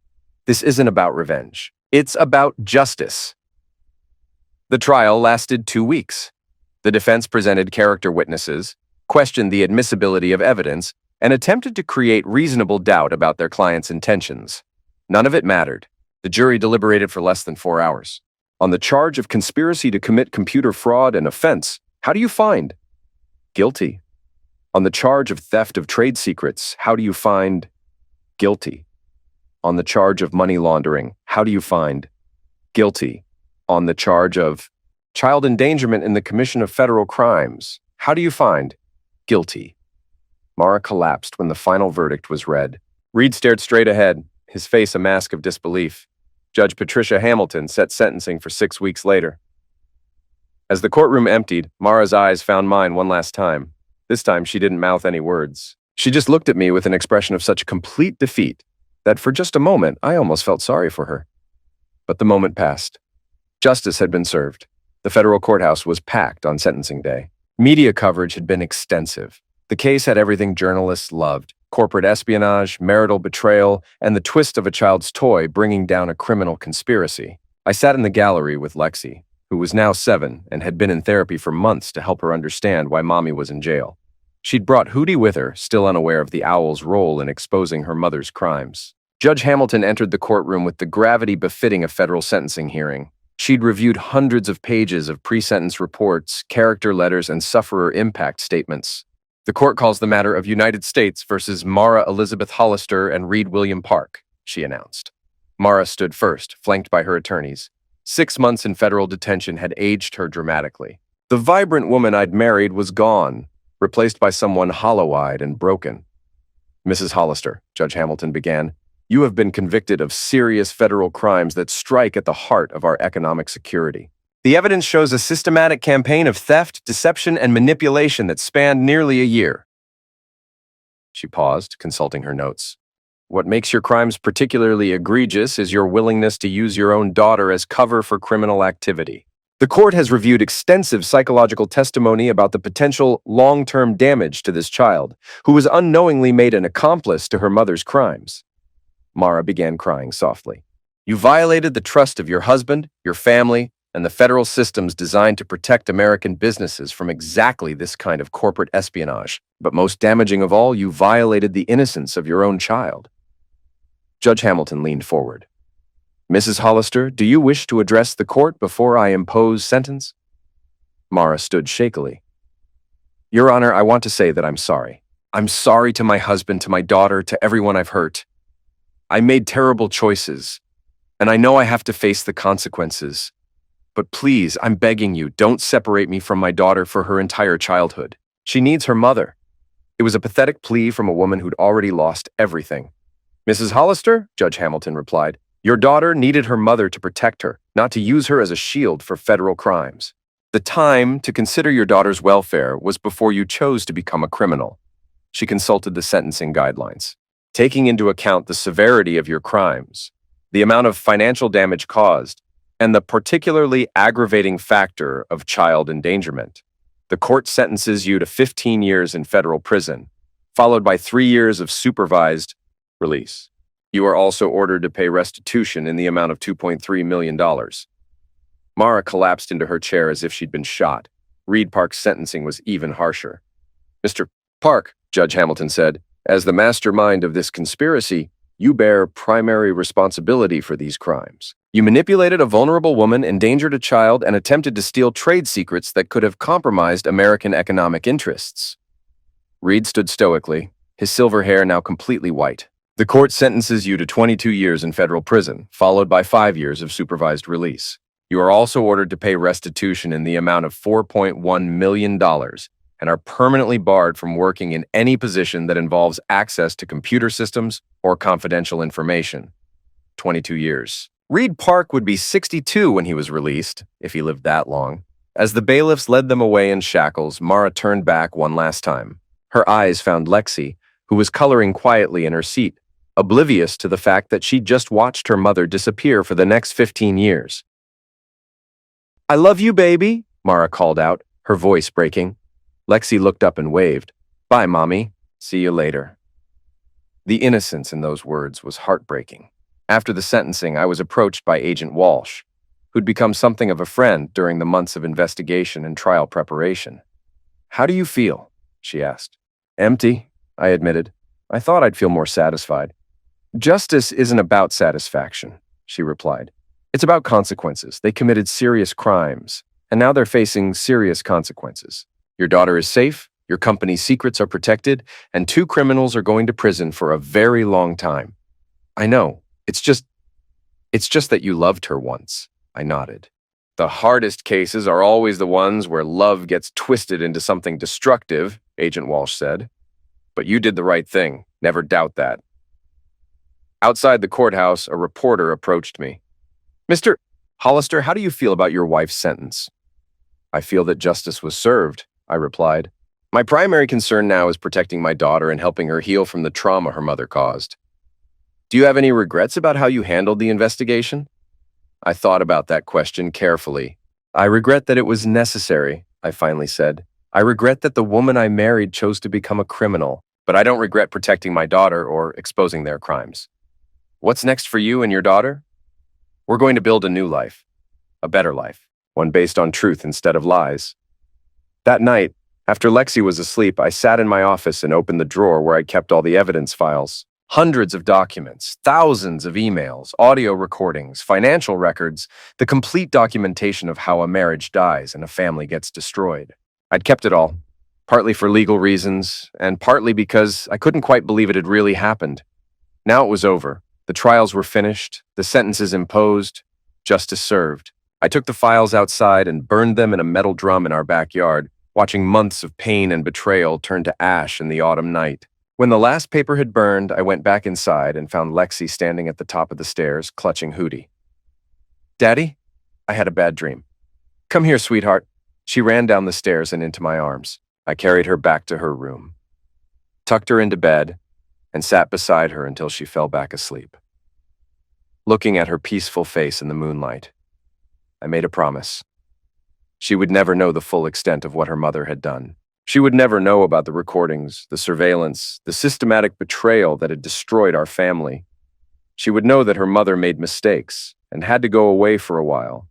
Speaker 1: This isn't about revenge. It's about justice." The trial lasted 2 weeks. The defense presented character witnesses, questioned the admissibility of evidence, and attempted to create reasonable doubt about their client's intentions. None of it mattered. The jury deliberated for less than 4 hours. On the charge of conspiracy to commit computer fraud and offense, how do you find? Guilty. On the charge of theft of trade secrets, how do you find? Guilty. On the charge of money laundering, how do you find? Guilty. On the charge of child endangerment in the commission of federal crimes, how do you find? Guilty. Mara collapsed when the final verdict was read. Reed stared straight ahead, his face a mask of disbelief. Judge Patricia Hamilton set sentencing for 6 weeks later. As the courtroom emptied, Mara's eyes found mine one last time. This time, she didn't mouth any words. She just looked at me with an expression of such complete defeat that for just a moment, I almost felt sorry for her. But the moment passed. Justice had been served. The federal courthouse was packed on sentencing day. Media coverage had been extensive. The case had everything journalists loved: corporate espionage, marital betrayal, and the twist of a child's toy bringing down a criminal conspiracy. I sat in the gallery with Lexi, who was now 7 and had been in therapy for months to help her understand why Mommy was in jail. She'd brought Hootie with her, still unaware of the owl's role in exposing her mother's crimes. Judge Hamilton entered the courtroom with the gravity befitting a federal sentencing hearing. She'd reviewed hundreds of pages of pre-sentence reports, character letters, and sufferer impact statements. The court calls the matter of United States versus Mara Elizabeth Hollister and Reed William Park, she announced. Mara stood first, flanked by her attorneys. 6 months in federal detention had aged her dramatically. The vibrant woman I'd married was gone, replaced by someone hollow-eyed and broken. Mrs. Hollister, Judge Hamilton began, you have been convicted of serious federal crimes that strike at the heart of our economic security. The evidence shows a systematic campaign of theft, deception, and manipulation that spanned nearly a year. She paused, consulting her notes. What makes your crimes particularly egregious is your willingness to use your own daughter as cover for criminal activity. The court has reviewed extensive psychological testimony about the potential long-term damage to this child, who was unknowingly made an accomplice to her mother's crimes. Mara began crying softly. You violated the trust of your husband, your family, and the federal systems designed to protect American businesses from exactly this kind of corporate espionage. But most damaging of all, you violated the innocence of your own child. Judge Hamilton leaned forward. Mrs. Hollister, do you wish to address the court before I impose sentence? Mara stood shakily. Your Honor, I want to say that I'm sorry. I'm sorry to my husband, to my daughter, to everyone I've hurt. I made terrible choices, and I know I have to face the consequences. But please, I'm begging you, don't separate me from my daughter for her entire childhood. She needs her mother. It was a pathetic plea from a woman who'd already lost everything. Mrs. Hollister, Judge Hamilton replied, your daughter needed her mother to protect her, not to use her as a shield for federal crimes. The time to consider your daughter's welfare was before you chose to become a criminal. She consulted the sentencing guidelines. Taking into account the severity of your crimes, the amount of financial damage caused, and the particularly aggravating factor of child endangerment, the court sentences you to 15 years in federal prison, followed by 3 years of supervised release. You are also ordered to pay restitution in the amount of $2.3 million. Mara collapsed into her chair as if she'd been shot. Reed Park's sentencing was even harsher. Mr. Park, Judge Hamilton said, as the mastermind of this conspiracy, you bear primary responsibility for these crimes. You manipulated a vulnerable woman, endangered a child, and attempted to steal trade secrets that could have compromised American economic interests. Reed stood stoically, his silver hair now completely white. The court sentences you to 22 years in federal prison, followed by 5 years of supervised release. You are also ordered to pay restitution in the amount of $4.1 million and are permanently barred from working in any position that involves access to computer systems or confidential information. 22 years. Reed Park would be 62 when he was released, if he lived that long. As the bailiffs led them away in shackles, Mara turned back one last time. Her eyes found Lexi, who was coloring quietly in her seat, oblivious to the fact that she'd just watched her mother disappear for the next 15 years. I love you, baby, Mara called out, her voice breaking. Lexi looked up and waved. Bye, Mommy. See you later. The innocence in those words was heartbreaking. After the sentencing, I was approached by Agent Walsh, who'd become something of a friend during the months of investigation and trial preparation. How do you feel? She asked. Empty, I admitted. I thought I'd feel more satisfied. Justice isn't about satisfaction, she replied. It's about consequences. They committed serious crimes, and now they're facing serious consequences. Your daughter is safe, your company's secrets are protected, and 2 criminals are going to prison for a very long time. I know. It's just that you loved her once, I nodded. The hardest cases are always the ones where love gets twisted into something destructive, Agent Walsh said. But you did the right thing. Never doubt that. Outside the courthouse, a reporter approached me. Mr. Hollister, how do you feel about your wife's sentence? I feel that justice was served, I replied. My primary concern now is protecting my daughter and helping her heal from the trauma her mother caused. Do you have any regrets about how you handled the investigation? I thought about that question carefully. I regret that it was necessary, I finally said. I regret that the woman I married chose to become a criminal, but I don't regret protecting my daughter or exposing their crimes. What's next for you and your daughter? We're going to build a new life, a better life, one based on truth instead of lies. That night, after Lexi was asleep, I sat in my office and opened the drawer where I kept all the evidence files. Hundreds of documents, thousands of emails, audio recordings, financial records, the complete documentation of how a marriage dies and a family gets destroyed. I'd kept it all, partly for legal reasons, and partly because I couldn't quite believe it had really happened. Now it was over. The trials were finished, the sentences imposed, justice served. I took the files outside and burned them in a metal drum in our backyard, watching months of pain and betrayal turn to ash in the autumn night. When the last paper had burned, I went back inside and found Lexi standing at the top of the stairs, clutching Hootie. "Daddy, I had a bad dream." "Come here, sweetheart." She ran down the stairs and into my arms. I carried her back to her room, tucked her into bed, and sat beside her until she fell back asleep. Looking at her peaceful face in the moonlight, I made a promise. She would never know the full extent of what her mother had done. She would never know about the recordings, the surveillance, the systematic betrayal that had destroyed our family. She would know that her mother made mistakes and had to go away for a while.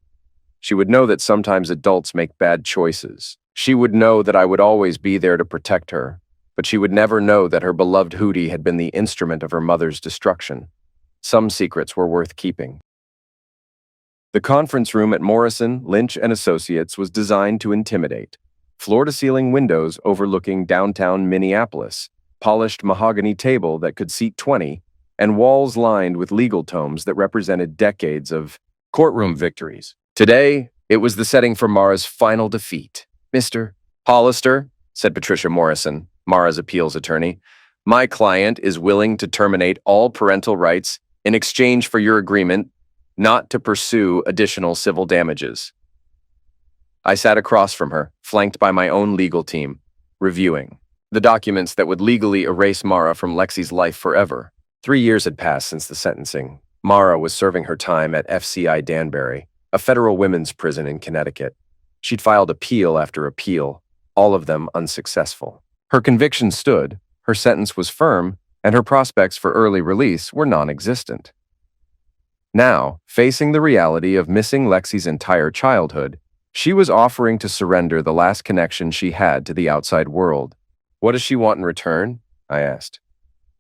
Speaker 1: She would know that sometimes adults make bad choices. She would know that I would always be there to protect her, but she would never know that her beloved Hootie had been the instrument of her mother's destruction. Some secrets were worth keeping. The conference room at Morrison, Lynch & Associates was designed to intimidate. Floor-to-ceiling windows overlooking downtown Minneapolis, polished mahogany table that could seat 20, and walls lined with legal tomes that represented decades of courtroom victories. Today, it was the setting for Mara's final defeat. "Mr. Hollister," said Patricia Morrison, Mara's appeals attorney, "my client is willing to terminate all parental rights in exchange for your agreement not to pursue additional civil damages." I sat across from her, flanked by my own legal team, reviewing the documents that would legally erase Mara from Lexi's life forever. 3 years had passed since the sentencing. Mara was serving her time at FCI Danbury, a federal women's prison in Connecticut. She'd filed appeal after appeal, all of them unsuccessful. Her conviction stood, her sentence was firm, and her prospects for early release were non-existent. Now, facing the reality of missing Lexi's entire childhood, she was offering to surrender the last connection she had to the outside world. "What does she want in return?" I asked.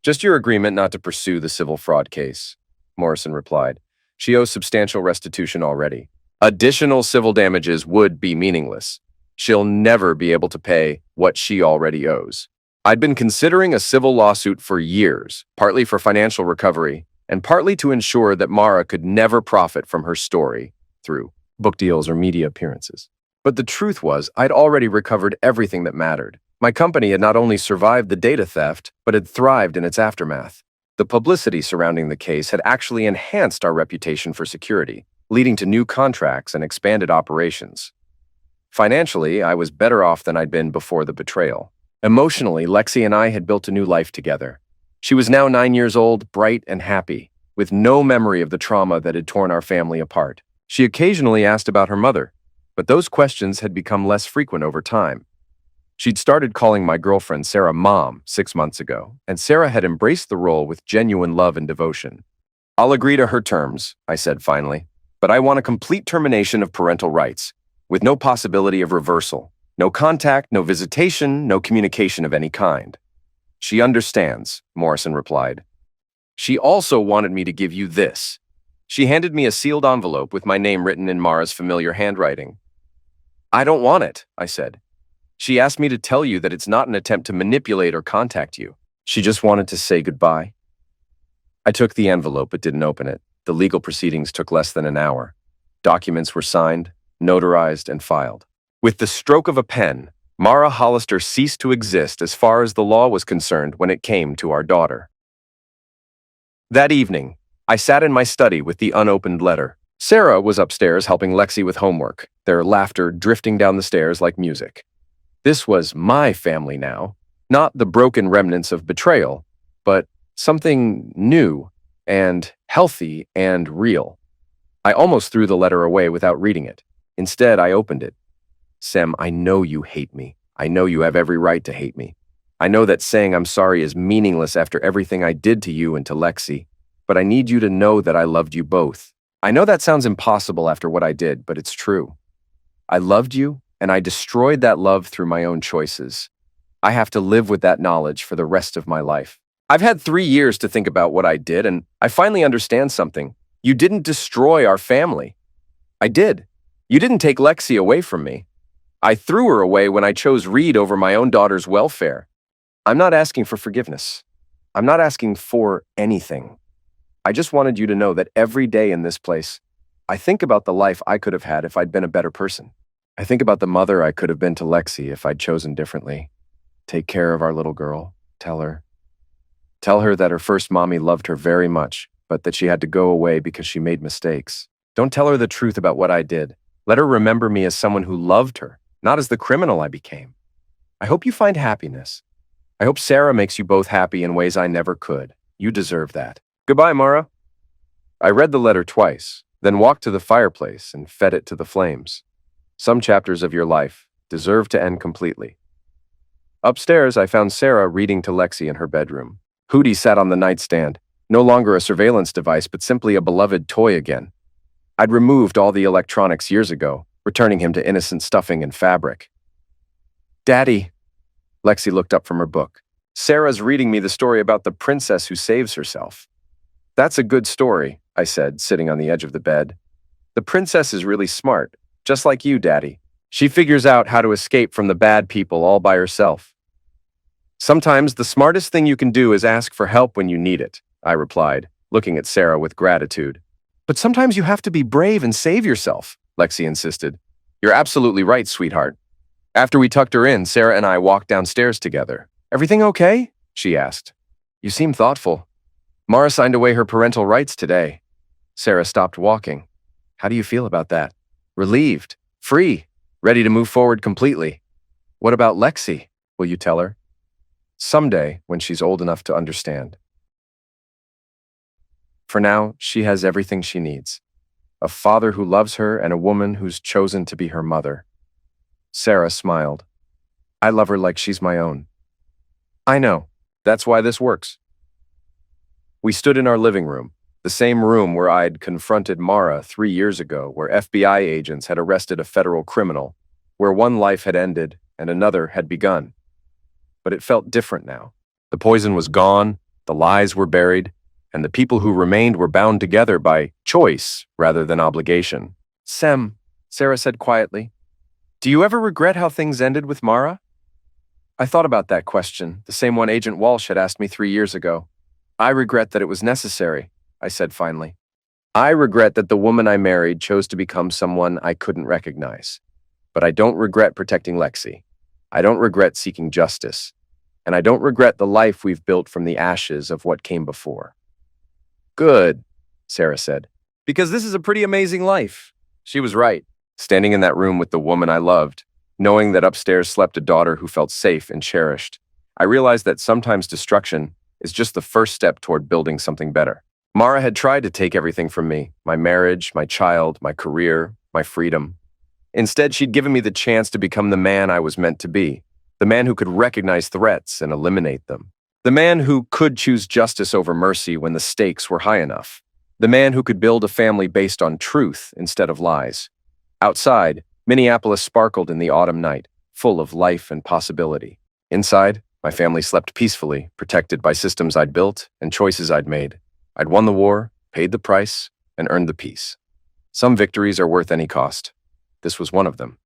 Speaker 1: "Just your agreement not to pursue the civil fraud case," Morrison replied. "She owes substantial restitution already. Additional civil damages would be meaningless. She'll never be able to pay what she already owes." I'd been considering a civil lawsuit for years, partly for financial recovery, and partly to ensure that Mara could never profit from her story through book deals or media appearances. But the truth was, I'd already recovered everything that mattered. My company had not only survived the data theft, but had thrived in its aftermath. The publicity surrounding the case had actually enhanced our reputation for security, leading to new contracts and expanded operations. Financially, I was better off than I'd been before the betrayal. Emotionally, Lexi and I had built a new life together. She was now 9 years old, bright and happy, with no memory of the trauma that had torn our family apart. She occasionally asked about her mother, but those questions had become less frequent over time. She'd started calling my girlfriend Sarah Mom 6 months ago, and Sarah had embraced the role with genuine love and devotion. "I'll agree to her terms," I said finally, "but I want a complete termination of parental rights, with no possibility of reversal. No contact, no visitation, no communication of any kind." "She understands," Morrison replied. "She also wanted me to give you this." She handed me a sealed envelope with my name written in Mara's familiar handwriting. "I don't want it," I said. "She asked me to tell you that it's not an attempt to manipulate or contact you. She just wanted to say goodbye." I took the envelope but didn't open it. The legal proceedings took less than an hour. Documents were signed, notarized, and filed. With the stroke of a pen, Mara Hollister ceased to exist as far as the law was concerned when it came to our daughter. That evening, I sat in my study with the unopened letter. Sarah was upstairs helping Lexi with homework, their laughter drifting down the stairs like music. This was my family now, not the broken remnants of betrayal, but something new and healthy and real. I almost threw the letter away without reading it. Instead, I opened it. "Sem, I know you hate me. I know you have every right to hate me. I know that saying I'm sorry is meaningless after everything I did to you and to Lexi, but I need you to know that I loved you both. I know that sounds impossible after what I did, but it's true. I loved you, and I destroyed that love through my own choices. I have to live with that knowledge for the rest of my life. I've had 3 years to think about what I did, and I finally understand something. You didn't destroy our family. I did. You didn't take Lexi away from me. I threw her away when I chose Reed over my own daughter's welfare. I'm not asking for forgiveness. I'm not asking for anything. I just wanted you to know that every day in this place, I think about the life I could have had if I'd been a better person. I think about the mother I could have been to Lexi if I'd chosen differently. Take care of our little girl. Tell her. Tell her that her first mommy loved her very much, but that she had to go away because she made mistakes. Don't tell her the truth about what I did. Let her remember me as someone who loved her, not as the criminal I became. I hope you find happiness. I hope Sarah makes you both happy in ways I never could. You deserve that. Goodbye, Mara. I read the letter twice, then walked to the fireplace and fed it to the flames. Some chapters of your life deserve to end completely. Upstairs, I found Sarah reading to Lexi in her bedroom. Hootie sat on the nightstand, no longer a surveillance device, but simply a beloved toy again. I'd removed all the electronics years ago, returning him to innocent stuffing and fabric. Daddy, Lexi looked up from her book. Sarah's reading me the story about the princess who saves herself. That's a good story, I said, sitting on the edge of the bed. The princess is really smart, just like you, Daddy. She figures out how to escape from the bad people all by herself. Sometimes the smartest thing you can do is ask for help when you need it, I replied, looking at Sarah with gratitude. But sometimes you have to be brave and save yourself, Lexi insisted. You're absolutely right, sweetheart. After we tucked her in, Sarah and I walked downstairs together. Everything okay? She asked. You seem thoughtful. Mara signed away her parental rights today. Sarah stopped walking. How do you feel about that? Relieved, free, ready to move forward completely. What about Lexi? Will you tell her? Someday, when she's old enough to understand. For now, she has everything she needs. A father who loves her and a woman who's chosen to be her mother. Sarah smiled. I love her like she's my own. I know. That's why this works. We stood in our living room, the same room where I'd confronted Mara 3 years ago, where FBI agents had arrested a federal criminal, where one life had ended and another had begun. But it felt different now. The poison was gone, the lies were buried, and the people who remained were bound together by choice rather than obligation. Sem, Sarah said quietly, do you ever regret how things ended with Mara? I thought about that question, the same one Agent Walsh had asked me 3 years ago. I regret that it was necessary, I said finally. I regret that the woman I married chose to become someone I couldn't recognize. But I don't regret protecting Lexi. I don't regret seeking justice. And I don't regret the life we've built from the ashes of what came before. Good, Sarah said, because this is a pretty amazing life. She was right. Standing in that room with the woman I loved, knowing that upstairs slept a daughter who felt safe and cherished, I realized that sometimes destruction is just the first step toward building something better. Mara had tried to take everything from me, my marriage, my child, my career, my freedom. Instead, she'd given me the chance to become the man I was meant to be, the man who could recognize threats and eliminate them, the man who could choose justice over mercy when the stakes were high enough, the man who could build a family based on truth instead of lies. Outside, Minneapolis sparkled in the autumn night, full of life and possibility. Inside, my family slept peacefully, protected by systems I'd built and choices I'd made. I'd won the war, paid the price, and earned the peace. Some victories are worth any cost. This was one of them.